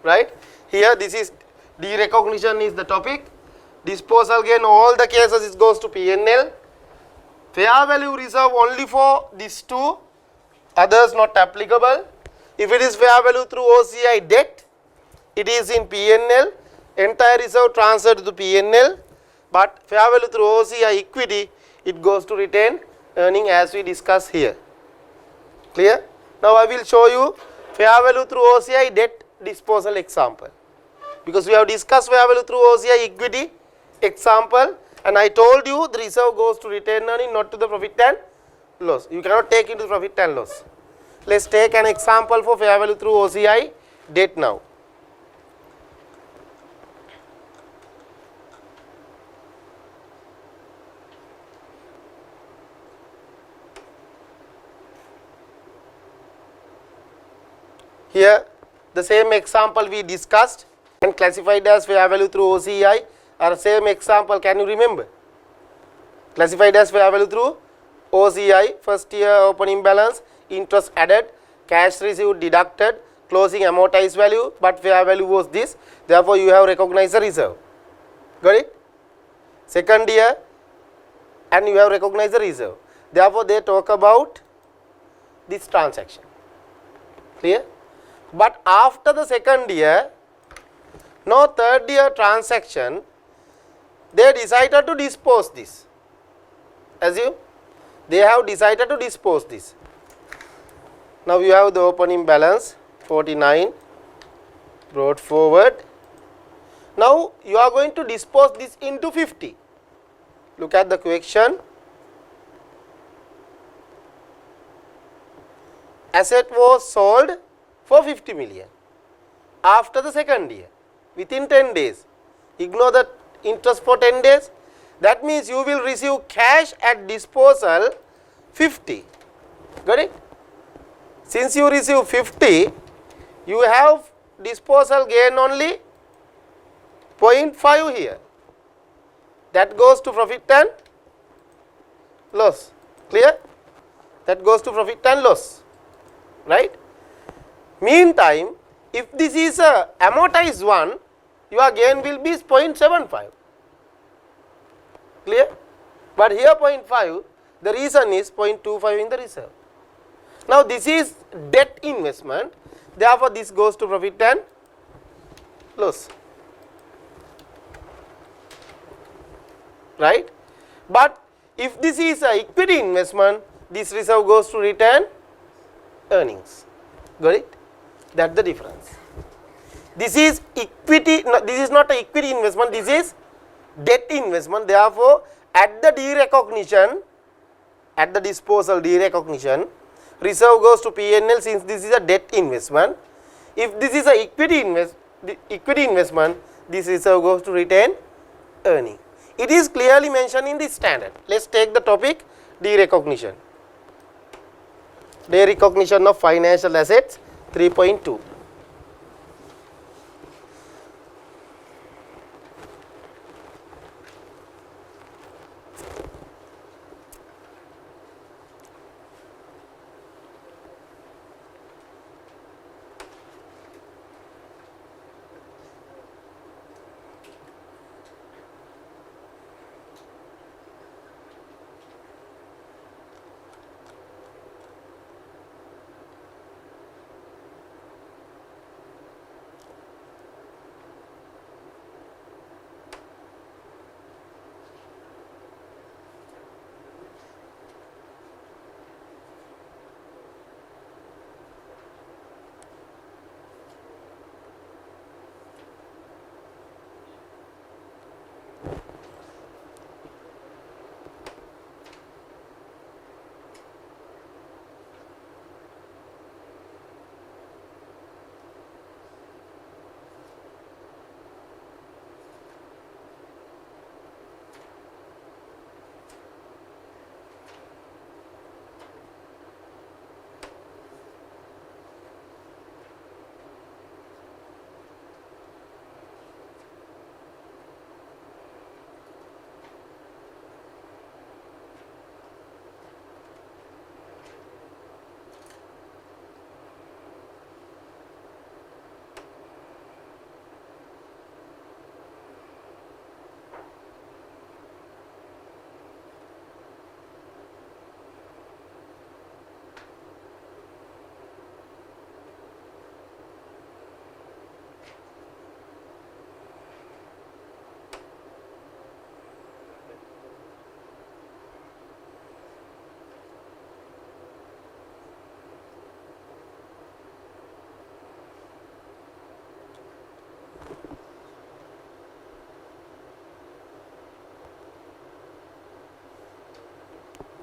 A: Right? Here this is derecognition is the topic, disposal gain all the cases it goes to P&L, fair value reserve only for these two, others not applicable. If it is fair value through OCI debt, it is in P&L, entire reserve transferred to P&L, but fair value through OCI equity, it goes to retained earning as we discuss here. Clear? Now I will show you fair value through OCI debt disposal example, because we have discussed fair value through OCI equity example, and I told you the reserve goes to retained earning, not to the profit and loss. You cannot take into profit and loss. Let's take an example for fair value through OCI debt now. Here the same example we discussed and classified as fair value through OCI, or same example, can you remember? Classified as fair value through OCI, first year opening balance, interest added, cash received deducted, closing amortized value, but fair value was this, therefore you have recognized the reserve. Got it? Second year and you have recognized the reserve, therefore they talk about this transaction. Clear? But after the second year, no third year transaction, they decided to dispose this. Assume they have decided to dispose this. Now you have the opening balance 49 brought forward. Now you are going to dispose this into 50. Look at the question. Asset was sold for 50 million after the second year, within 10 days. Ignore the interest for 10 days. That means you will receive cash at disposal 50. Got it? Since you receive 50, you have disposal gain only 0.5 here. That goes to profit and loss. Clear? That goes to profit and loss. Right? Meantime, if this is a amortized one, your gain will be 0.75. Clear? But here 0.5, the reason is 0.25 in the reserve. Now this is debt investment, therefore this goes to profit and loss. Right? But if this is a equity investment, this reserve goes to retained earnings. Got it? That's the difference. This is equity, no, this is not an equity investment, this is debt investment. Therefore, at the derecognition, at the disposal derecognition, reserve goes to P&L since this is a debt investment. If this is a equity investment, this reserve goes to retained earning. It is clearly mentioned in the standard. Let's take the topic derecognition. Derecognition of financial assets 3.2.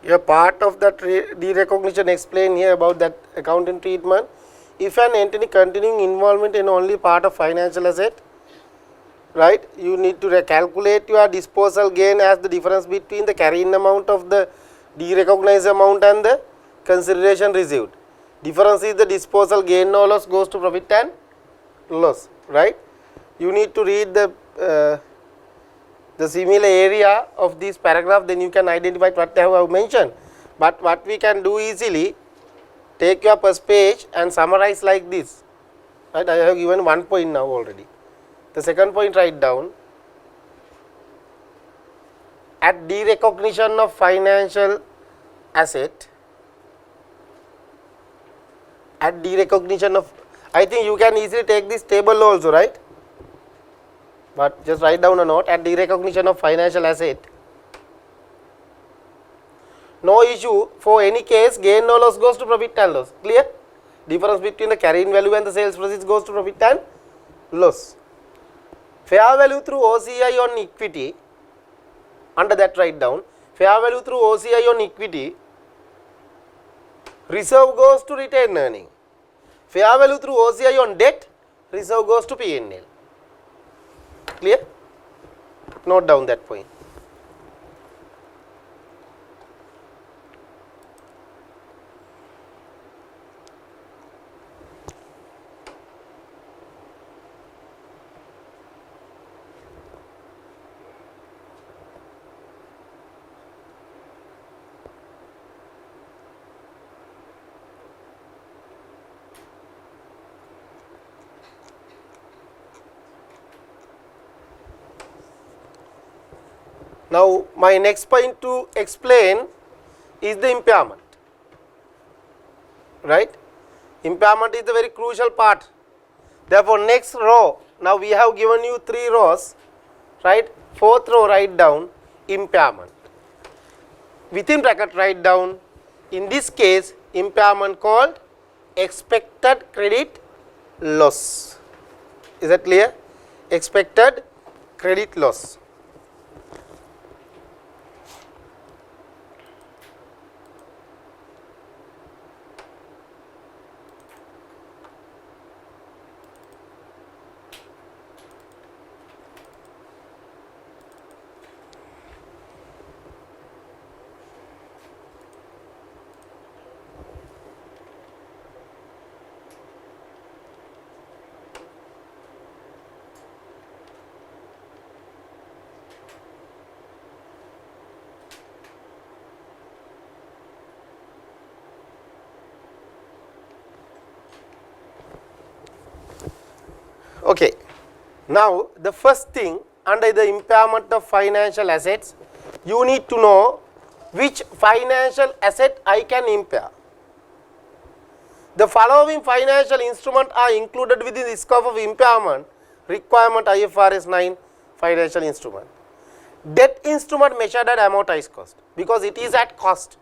A: A part of that derecognition explained here about that accounting treatment. If an entity continuing involvement in only part of financial asset, right, you need to recalculate your disposal gain as the difference between the carrying amount of the derecognized amount and the consideration received. Difference is the disposal gain or loss goes to profit and loss, right. You need to read the similar area of this paragraph, then you can identify what I have mentioned. But what we can do easily, take your first page and summarize like this, right. I have given one point now already. The second point, write down, at derecognition of financial asset, at derecognition of, I think you can easily take this table also, right. But just write down a note, at derecognition of financial asset, no issue for any case, gain or loss goes to profit and loss. Clear? Difference between the carrying value and the sales proceeds goes to profit and loss. Fair value through OCI on equity, under that write down, fair value through OCI on equity, reserve goes to retained earning. Fair value through OCI on debt, reserve goes to P&L. Clear? Note down that point. Now, my next point to explain is the impairment, right. Impairment is the very crucial part. Therefore, next row, now we have given you 3 rows, right. Fourth row, write down impairment. Within bracket, write down, in this case, impairment called expected credit loss. Is that clear? Expected credit loss. Okay. Now, the first thing under the impairment of financial assets, you need to know which financial asset I can impair. The following financial instruments are included within the scope of impairment requirement IFRS 9 financial instrument. Debt instrument measured at amortized cost, because it is at cost,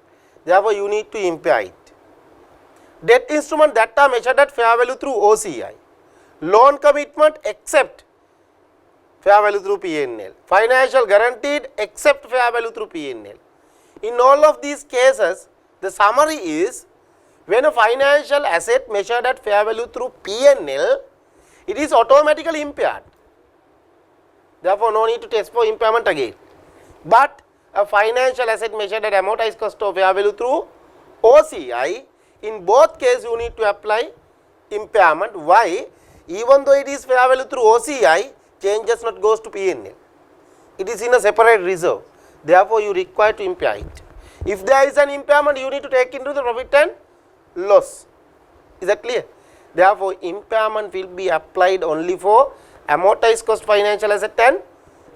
A: therefore you need to impair it. Debt instrument that are measured at fair value through OCI. Loan commitment except fair value through P&L. Financial guaranteed except fair value through P&L. In all of these cases, the summary is when a financial asset measured at fair value through P&L, it is automatically impaired. Therefore, no need to test for impairment again. But a financial asset measured at amortized cost of fair value through OCI, in both cases you need to apply impairment. Why? Even though it is fair value through OCI, change does not goes to P&L. It is in a separate reserve. Therefore, you require to impair it. If there is an impairment, you need to take into the profit and loss. Is that clear? Therefore, impairment will be applied only for amortized cost financial asset and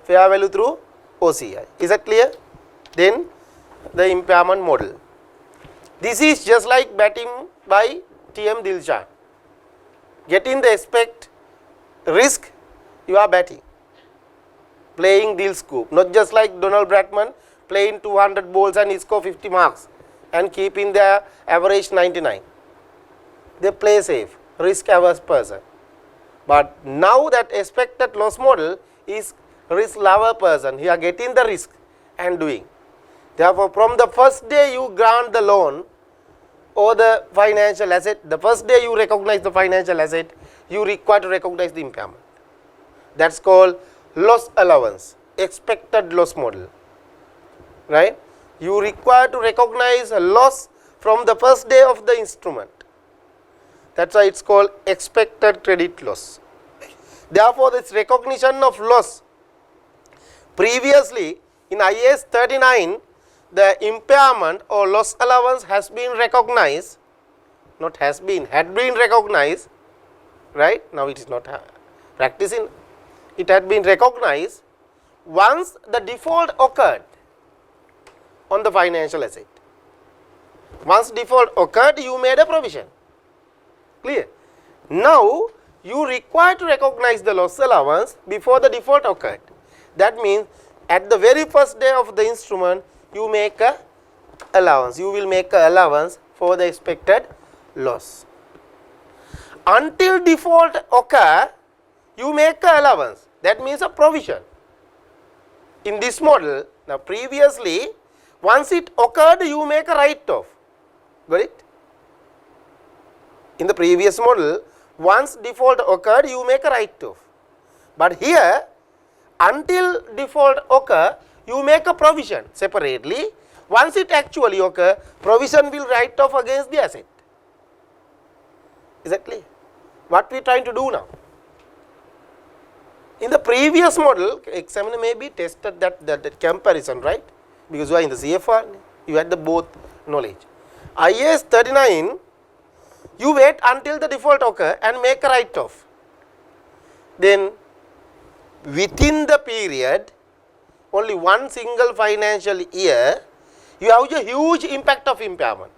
A: fair value through OCI. Is that clear? Then the impairment model. This is just like batting by T.M. Dilshan. Getting the expect risk, you are batting. Playing Dil scoop. Not just like Donald Bradman playing 200 balls and he score 50 marks and keeping their average 99. They play safe, risk averse person. But now that expected loss model is risk lover person. He are getting the risk and doing. Therefore, from the first day you grant the loan or the financial asset, the first day you recognize the financial asset, you require to recognize the impairment. That's called loss allowance, expected loss model. Right? You require to recognize a loss from the first day of the instrument. That's why it's called expected credit loss. Therefore, this recognition of loss, previously in IAS 39, the impairment or loss allowance has been recognized, not has been, had been recognized, right? Now it is not practicing. It had been recognized once the default occurred on the financial asset. Once default occurred, you made a provision. Clear? Now, you require to recognize the loss allowance before the default occurred. That means, at the very first day of the instrument, you make a allowance. You will make a allowance for the expected loss. Until default occur, you make a allowance. That means a provision. In this model, now previously, once it occurred, you make a write-off. Got it? In the previous model, once default occurred, you make a write-off. But here, until default occur, you make a provision separately. Once it actually occur, provision will write off against the asset. Is that clear? What we are trying to do now? In the previous model, examiner may be tested that comparison, right? Because you are in the CFR, you had the both knowledge. IAS 39, you wait until the default occur and make a write-off. Then within the period, only one single financial year, you have a huge impact of impairment.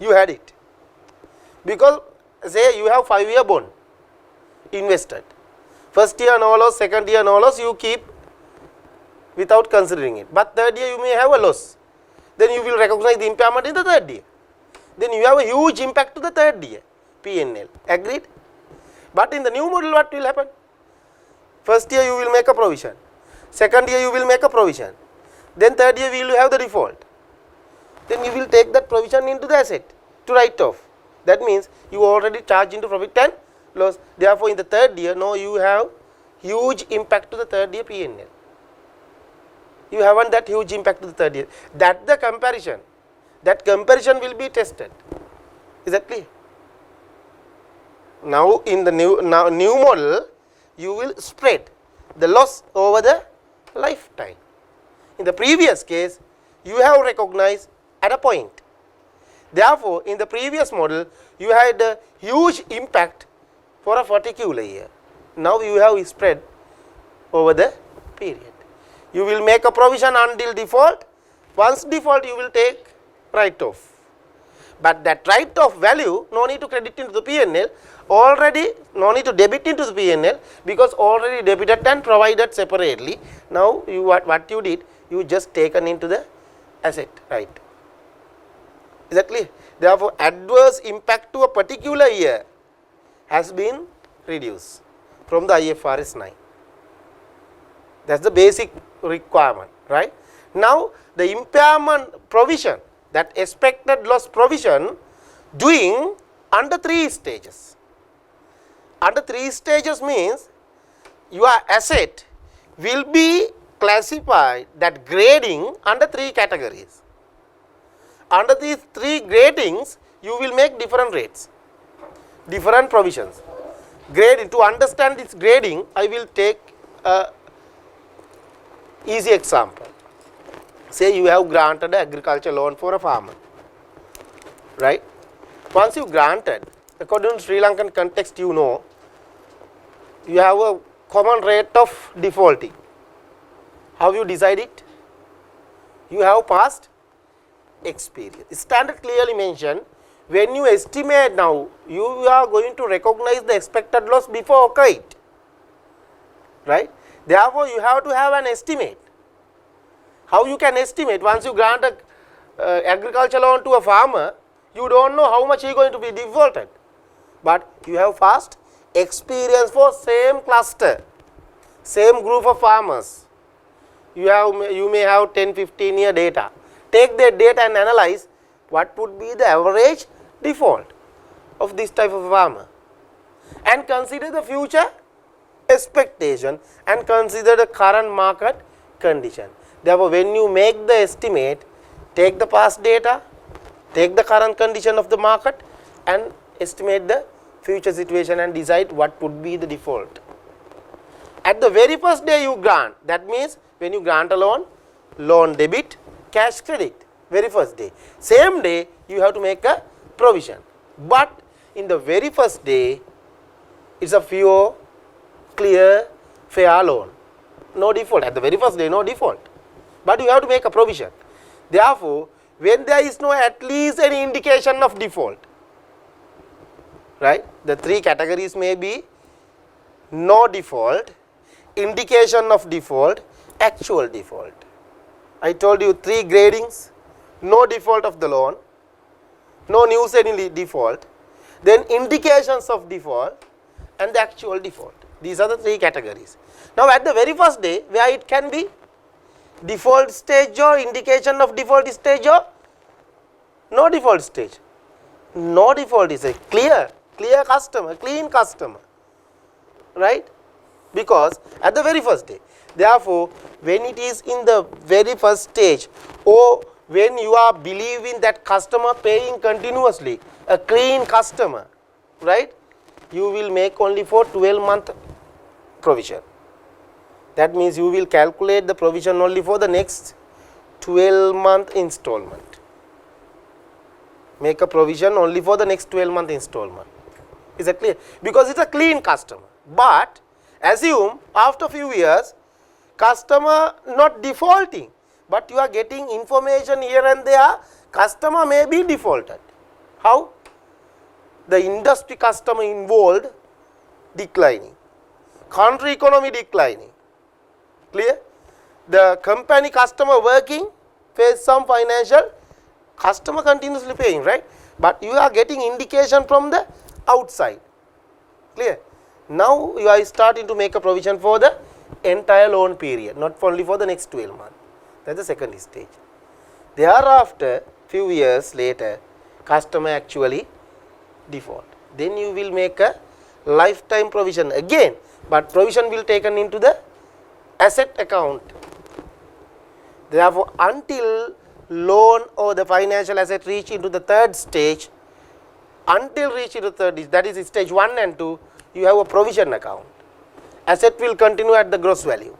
A: You had it. Because say you have 5-year bond invested. First year no loss, second year no loss, you keep without considering it. But third year you may have a loss. Then you will recognize the impairment in the third year. Then you have a huge impact to the third year, P&L. Agreed? But in the new model, what will happen? First year you will make a provision. Second year you will make a provision. Then third year we will have the default. Then you will take that provision into the asset to write off. That means you already charge into profit and loss. Therefore, in the third year, now you have huge impact to the third year P&L. You haven't that huge impact to the third year. That's the comparison. That comparison will be tested. Is that clear? Now, in the new model, you will spread the loss over the lifetime. In the previous case, you have recognized at a point. Therefore, in the previous model, you had a huge impact for a particular year. Now, you have spread over the period. You will make a provision until default. Once default, you will take write-off. But that write-off value, no need to credit into the P&L, already no need to debit into the P&L because already debited and provided separately. Now, you what you did, you just taken into the asset, right? Is that clear? Therefore, adverse impact to a particular year has been reduced from the IFRS 9. That's the basic requirement, right? Now, the impairment provision, that expected loss provision, doing under 3 stages. Under 3 stages means your asset will be classified, that grading, under 3 categories. Under these 3 gradings, you will make different rates, different provisions. Grading, to understand this grading, I will take a easy example. Say you have granted an agriculture loan for a farmer, right? Once you granted, according to Sri Lankan context, you know, you have a common rate of defaulting. How you decide it? You have past experience. Standard clearly mentioned, when you estimate now, you are going to recognize the expected loss before occurring, right? Therefore, you have to have an estimate. How you can estimate? Once you grant a agriculture loan to a farmer, you don't know how much he is going to be defaulted, but you have past experience for same cluster, same group of farmers. You may have 10-15 year data. Take that data and analyze what would be the average default of this type of farmer, and consider the future expectation and consider the current market condition. Therefore, when you make the estimate, take the past data, take the current condition of the market and estimate the future situation and decide what would be the default. At the very first day you grant, that means when you grant a loan, loan debit, cash credit, very first day. Same day you have to make a provision. But in the very first day, it's a pure, clear, fair loan. No default. At the very first day, no default. But you have to make a provision. Therefore, when there is no at least any indication of default, right? The 3 categories may be no default, indication of default, actual default. I told you 3 gradings: no default of the loan, no news any default, then indications of default, and the actual default. These are the 3 categories. Now, at the very first day, where it can be default stage or indication of default stage or no default stage. No default is a clear customer, clean customer, right? Because at the very first day. Therefore, when it is in the very first stage, or when you are believing that customer paying continuously, a clean customer, right, you will make only for 12-month provision. That means you will calculate the provision only for the next 12-month installment. Make a provision only for the next 12-month installment. Is that clear? Because it's a clean customer. But assume after few years, customer not defaulting, but you are getting information here and there, customer may be defaulted. How? The industry customer involved declining, country economy declining. Clear? The company customer working face some financial, customer continuously paying, right? But you are getting indication from the outside. Clear? Now you are starting to make a provision for the entire loan period, not only for the next 12 months. That's the second stage. Thereafter, few years later, customer actually default. Then you will make a lifetime provision again, but provision will taken into the asset account. Therefore, until loan or the financial asset reach into the third stage, until reach into the third stage, that is stage 1 and 2, you have a provision account. Asset will continue at the gross value.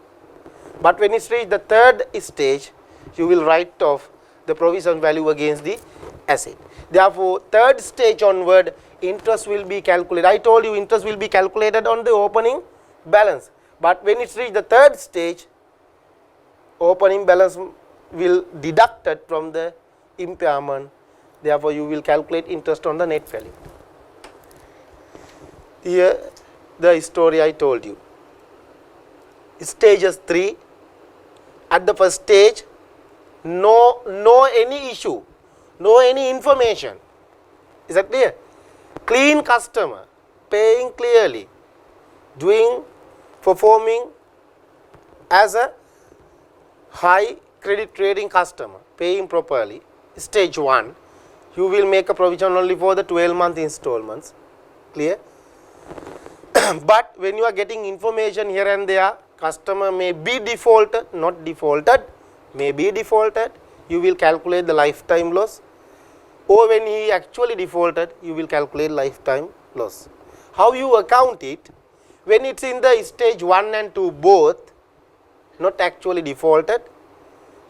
A: But when it reach the third stage, you will write off the provision value against the asset. Therefore, third stage onward, interest will be calculated. I told you interest will be calculated on the opening balance. But when it reach the third stage, opening balance will deducted from the impairment. Therefore, you will calculate interest on the net value. Here, the story I told you. Stages 3. At the first stage, no any issue, no any information. Is that clear? Clean customer, paying clearly, performing as a high credit rating customer, paying properly, stage 1, you will make a provision only for the 12-month installments, clear? But when you are getting information here and there, customer may be defaulted, not defaulted, may be defaulted, you will calculate the lifetime loss, or when he actually defaulted, you will calculate lifetime loss. How you account it? When it's in the stage 1 and 2 both, not actually defaulted,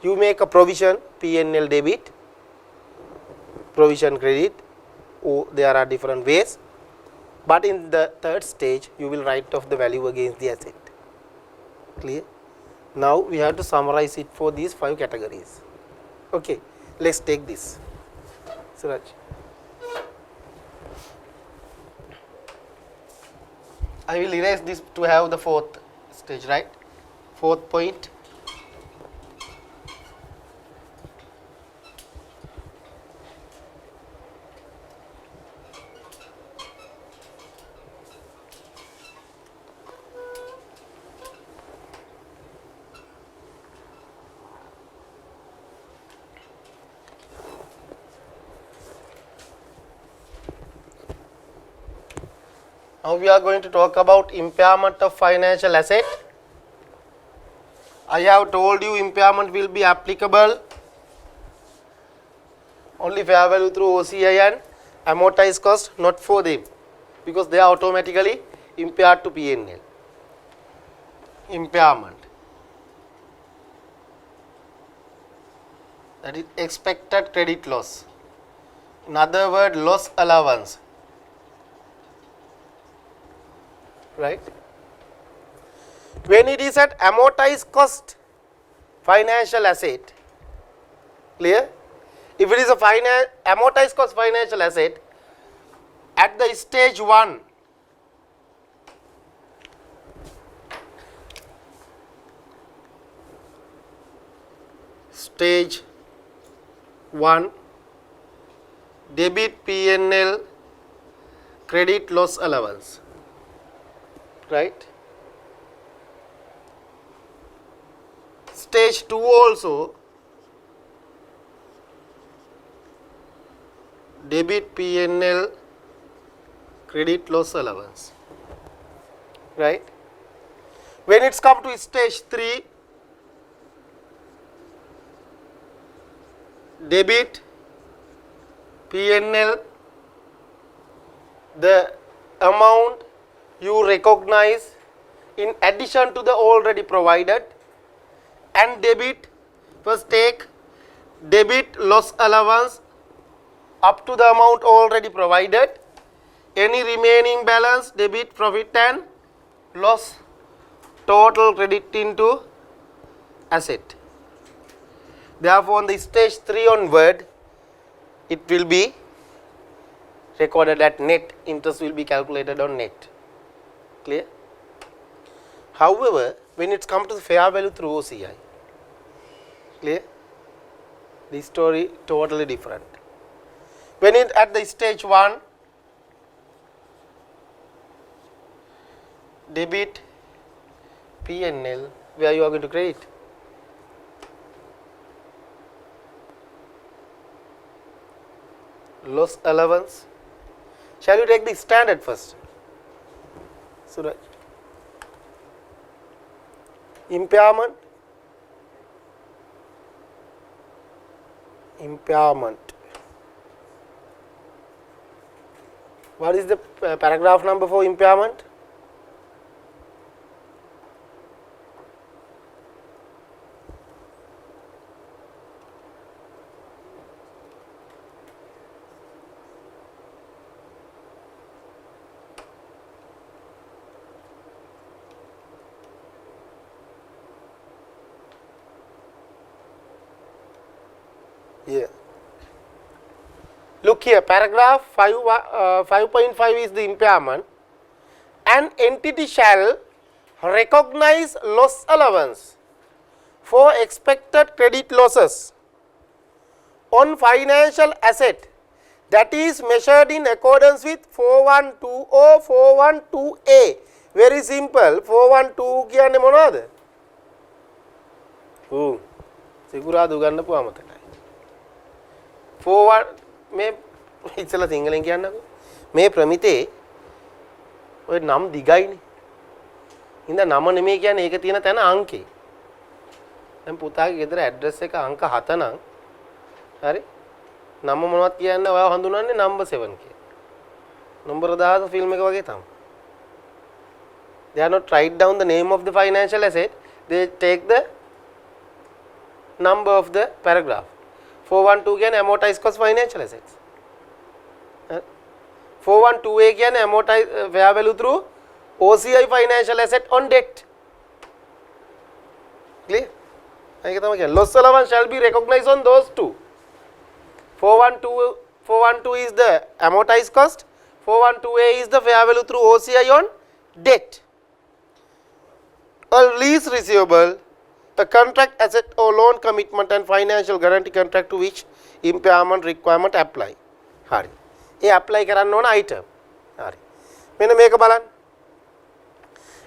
A: you make a provision, P&L debit, provision credit, or there are different ways. But in the third stage, you will write off the value against the asset. Clear? Now we have to summarize it for these 5 categories. Okay, let's take this. Suraj. I will erase this to have the 4th stage, right? 4th point. Now we are going to talk about impairment of financial asset. I have told you impairment will be applicable only fair value through OCI and amortized cost, not for them, because they are automatically impaired to P&L. Impairment, that is expected credit loss. In other words, loss allowance. Right? When it is at amortized cost financial asset, clear? If it is a amortized cost financial asset, at the stage 1, debit P&L credit loss allowance. Right? Stage 2 also debit P&L credit loss allowance. Right? When it's come to stage 3, debit P&L, the amount you recognize in addition to the already provided, and debit, first take debit loss allowance up to the amount already provided, any remaining balance debit profit and loss, total credit into asset. Therefore, on the stage 3 onward, it will be recorded at net, interest will be calculated on net. Clear? However, when it's come to the fair value through OCI, clear? The story totally different. When it at the stage 1, debit P&L, where you are going to credit? Loss allowance. Shall you take the standard first? Suraj. Impairment. What is the paragraph number for impairment? Yeah. Look here, paragraph 5.5 is the impairment. An entity shall recognize loss allowance for expected credit losses on financial asset that is measured in accordance with 4120 41.2a very simple 412 කියන්නේ මොනවද? සිකුරාදු ගන්නපුවා මතකයි. 41 මේ ඉතලා සිංහලෙන් කියන්නකෝ. මේ ප්‍රමිතේ ඔය නම් දිගයිනේ. ඉඳ නම නෙමෙයි කියන්නේ ඒක තියෙන තැන අංකේ. දැන් පුතාගේ ගෙදර ඇඩ්‍රස් එක අංක 7 නම් හරි. නම මොනවද කියන්නේ ඔයාව හඳුනන්නේ නම්බර් 7 කියලා. නම්බර 1000 ෆිල්ම් එක වගේ තමයි. They are not write down the name of the financial asset, they take the number of the paragraph. 412 කියන්නේ amortized cost financial assets. 412A කියන්නේ amortized fair value through OCI financial asset on debt. Clear? ඒක තමයි කියන්නේ loss allowance shall be recognized on those two. 412 is the amortized cost, 412A is the fair value through OCI on debt. A lease receivable, a contract asset or loan commitment and financial guarantee contract to which impairment requirement apply. හරි. ඒ apply කරන්න ඕන item. හරි. මෙන්න මේක බලන්න.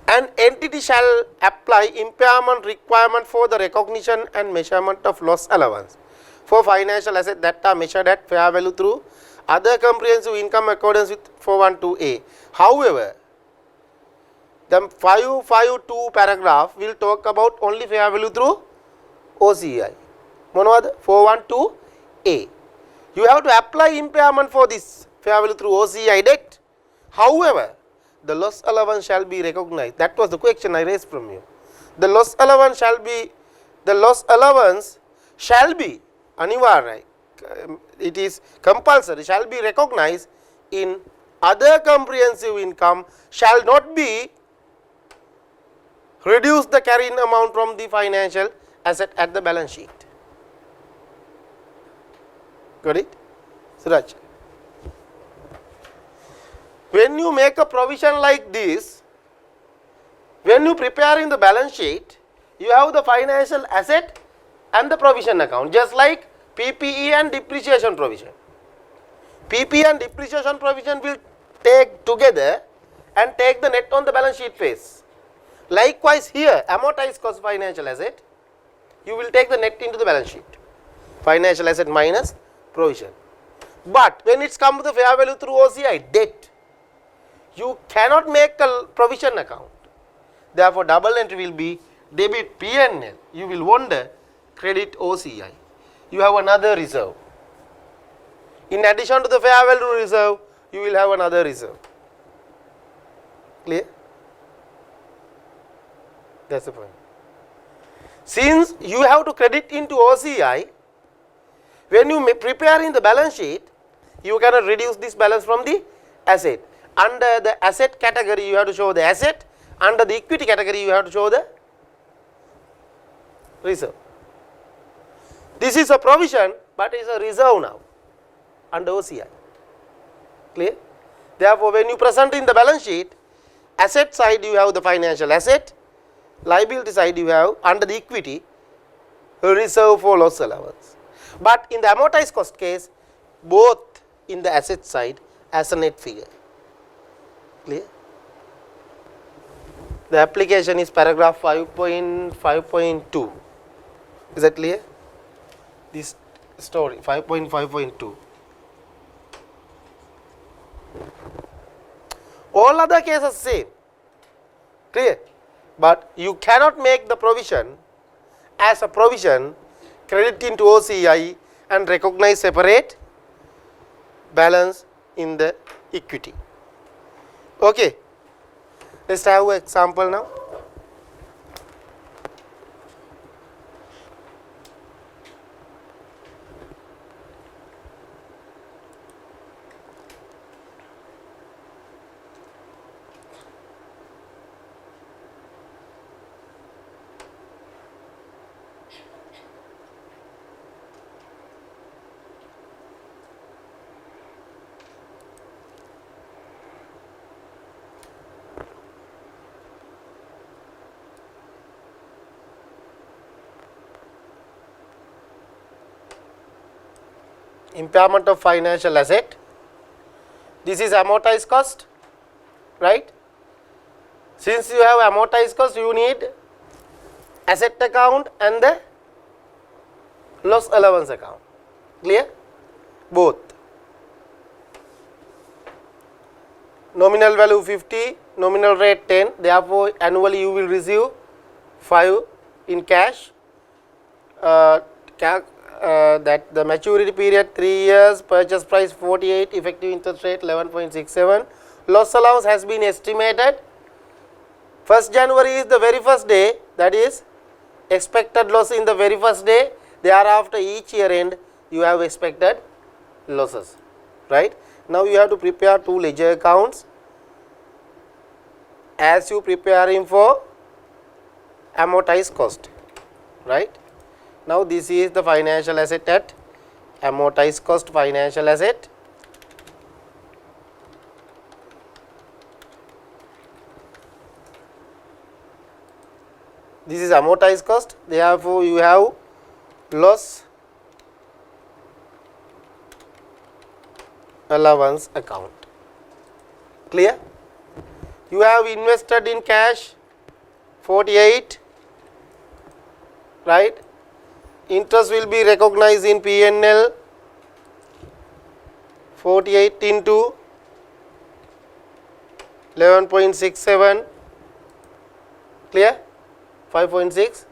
A: An entity shall apply impairment requirement for the recognition and measurement of loss allowance for financial assets that are measured at fair value through other comprehensive income accordance with 412A. However, the 552 paragraph will talk about only fair value through OCI. මොනවද? 412A. You have to apply impairment for this fair value through OCI debt. However, the loss allowance shall be recognized. That was the question I raised from you. The loss allowance shall be අනිවාර්යයි. It is compulsory, shall be recognized in other comprehensive income, shall not be reduce the carrying amount from the financial asset at the balance sheet. Got it? Suraj. When you make a provision like this, when you prepare in the balance sheet, you have the financial asset and the provision account, just like PPE and depreciation provision. PPE and depreciation provision will take together and take the net on the balance sheet phase. Likewise here, amortized cost financial asset, you will take the net into the balance sheet. Financial asset minus provision. But when it's come to the fair value through OCI debt, you cannot make a provision account. Therefore, double entry will be debit P&L. You will wonder credit OCI. You have another reserve. In addition to the fair value reserve, you will have another reserve. Clear? That's the point. Since you have to credit into OCI, when you prepare in the balance sheet, you cannot reduce this balance from the asset. Under the asset category, you have to show the asset. Under the equity category, you have to show the reserve. This is a provision, but it is a reserve now under OCI. Clear? Therefore, when you present in the balance sheet, asset side you have the financial asset, liability side you have under the equity a reserve for loss allowance. But in the amortized cost case, both in the asset side as a net figure. Clear? The application is paragraph 5.5.2. Is that clear? This story 5.5.2. All other cases same. Clear? But you cannot make the provision as a provision, credit into OCI and recognize separate balance in the equity. Okay. Let's have an example now. Impairment of financial asset. This is amortized cost, right? Since you have amortized cost, you need asset account and the loss allowance account. Clear? Both. Nominal value 50, nominal rate 10. Therefore, annually you will receive 5 in cash. That the maturity period 3 years, purchase price 48, effective interest rate 11.67. Loss allowance has been estimated. 1st January is the very first day, that is expected loss in the very first day. Thereafter, each year end you have expected losses, right? Now you have to prepare 2 ledger accounts as you preparing for amortized cost, right? Now this is the financial asset at amortized cost financial asset. This is amortized cost. Therefore, you have loss allowance account. Clear? You have invested in cash 48, right? Interest will be recognized in P&L 48 into 11.67. Clear? 5.6.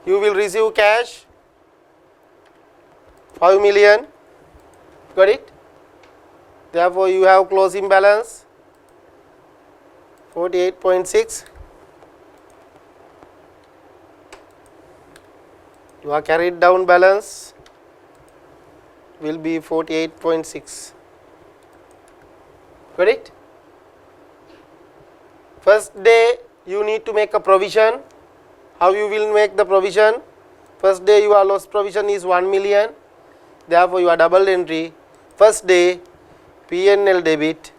A: You will receive cash 5 million. Got it? Therefore, you have closing balance 48.6. Your carried down balance will be 48.6. Got it? First day you need to make a provision. How you will make the provision? First day your loss provision is 1 million. Therefore, your double entry. First day P&L debit,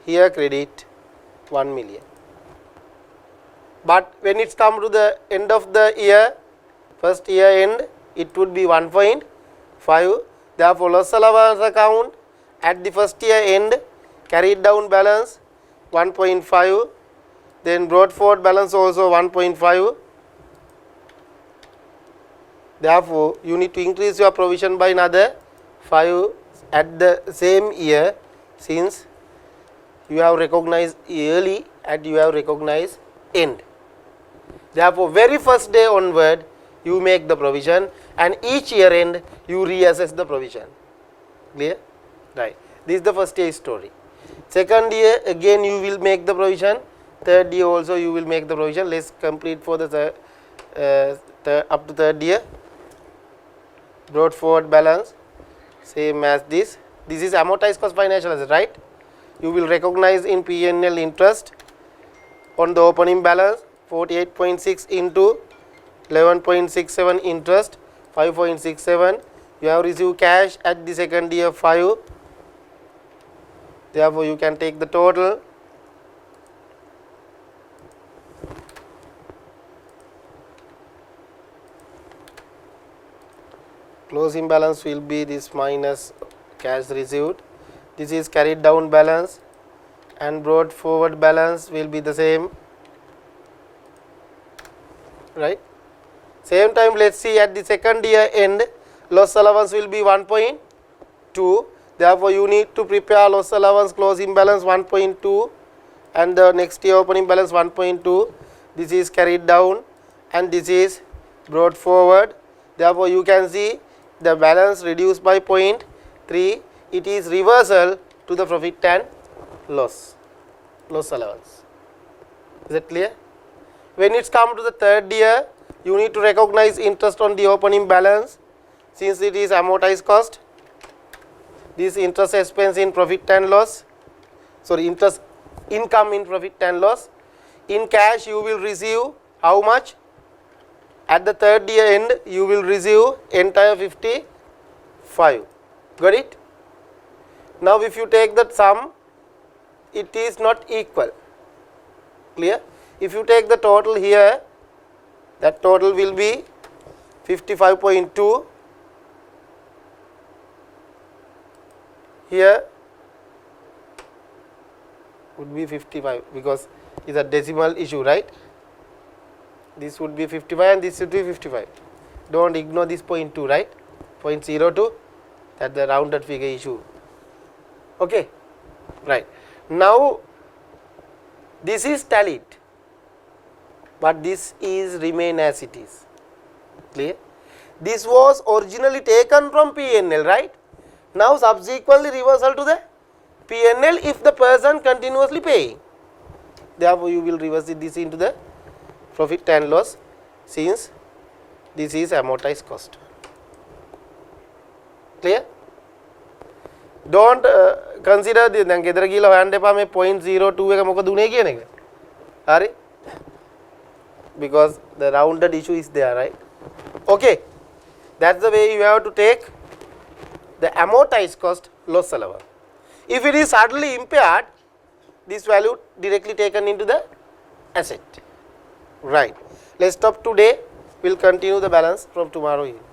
A: here credit 1 million. But when it's come to the end of the year, first year end, it would be 1.5. Therefore, loss allowance account at the first year end, carried down balance 1.5, then brought forward balance also 1.5. Therefore, you need to increase your provision by another 5 at the same year, since you have recognized early and you have recognized end. Therefore, very first day onward you make the provision, and each year end you reassess the provision. Clear? Right. This is the first year story. Second year again you will make the provision. Third year also you will make the provision. Let's complete for the up to third year. Brought forward balance same as this. This is amortized cost financial asset, right? You will recognize in P&L interest on the opening balance 48.6 into 11.67 interest 5.67. You have received cash at the second year 5. Therefore, you can take the total. Closing balance will be this minus cash received. This is carried down balance, and brought forward balance will be the same, right? Same time, let's see at the second year end, loss allowance will be 1.2. Therefore, you need to prepare loss allowance closing balance 1.2 and the next year opening balance 1.2. This is carried down and this is brought forward. Therefore, you can see the balance reduced by 0.3. It is reversal to the profit and loss allowance. Is it clear? When it's come to the third year, you need to recognize interest on the opening balance, since it is amortized cost. This interest expense in profit and loss, interest income in profit and loss. In cash you will receive how much? At the third year end you will receive entire 55. Got it? Now if you take that sum, it is not equal. Clear? If you take the total here, that total will be 55.2. Here would be 55, because is a decimal issue, right? This would be 55 and this should be 55. Don't ignore this 0.2, right? 0.02, that's the rounded figure issue. Okay, right. Now this is tallied, but this is remain as it is. Clear? This was originally taken from P&L, right? Now subsequently reversal to the P&L if the person continuously paying. Therefore, you will reverse this into the profit and loss since this is amortized cost. Clear? Don't consider this. දැන් ගෙදර ගිහලා හොයන්න එපා මේ 0.02 එක මොකද උනේ කියන එක. හරි? Because the rounded issue is there, right? Okay. That's the way you have to take the amortized cost loss allowance. If it is suddenly impaired, this value directly taken into the asset. Right. Let's stop today. We'll continue the balance from tomorrow evening.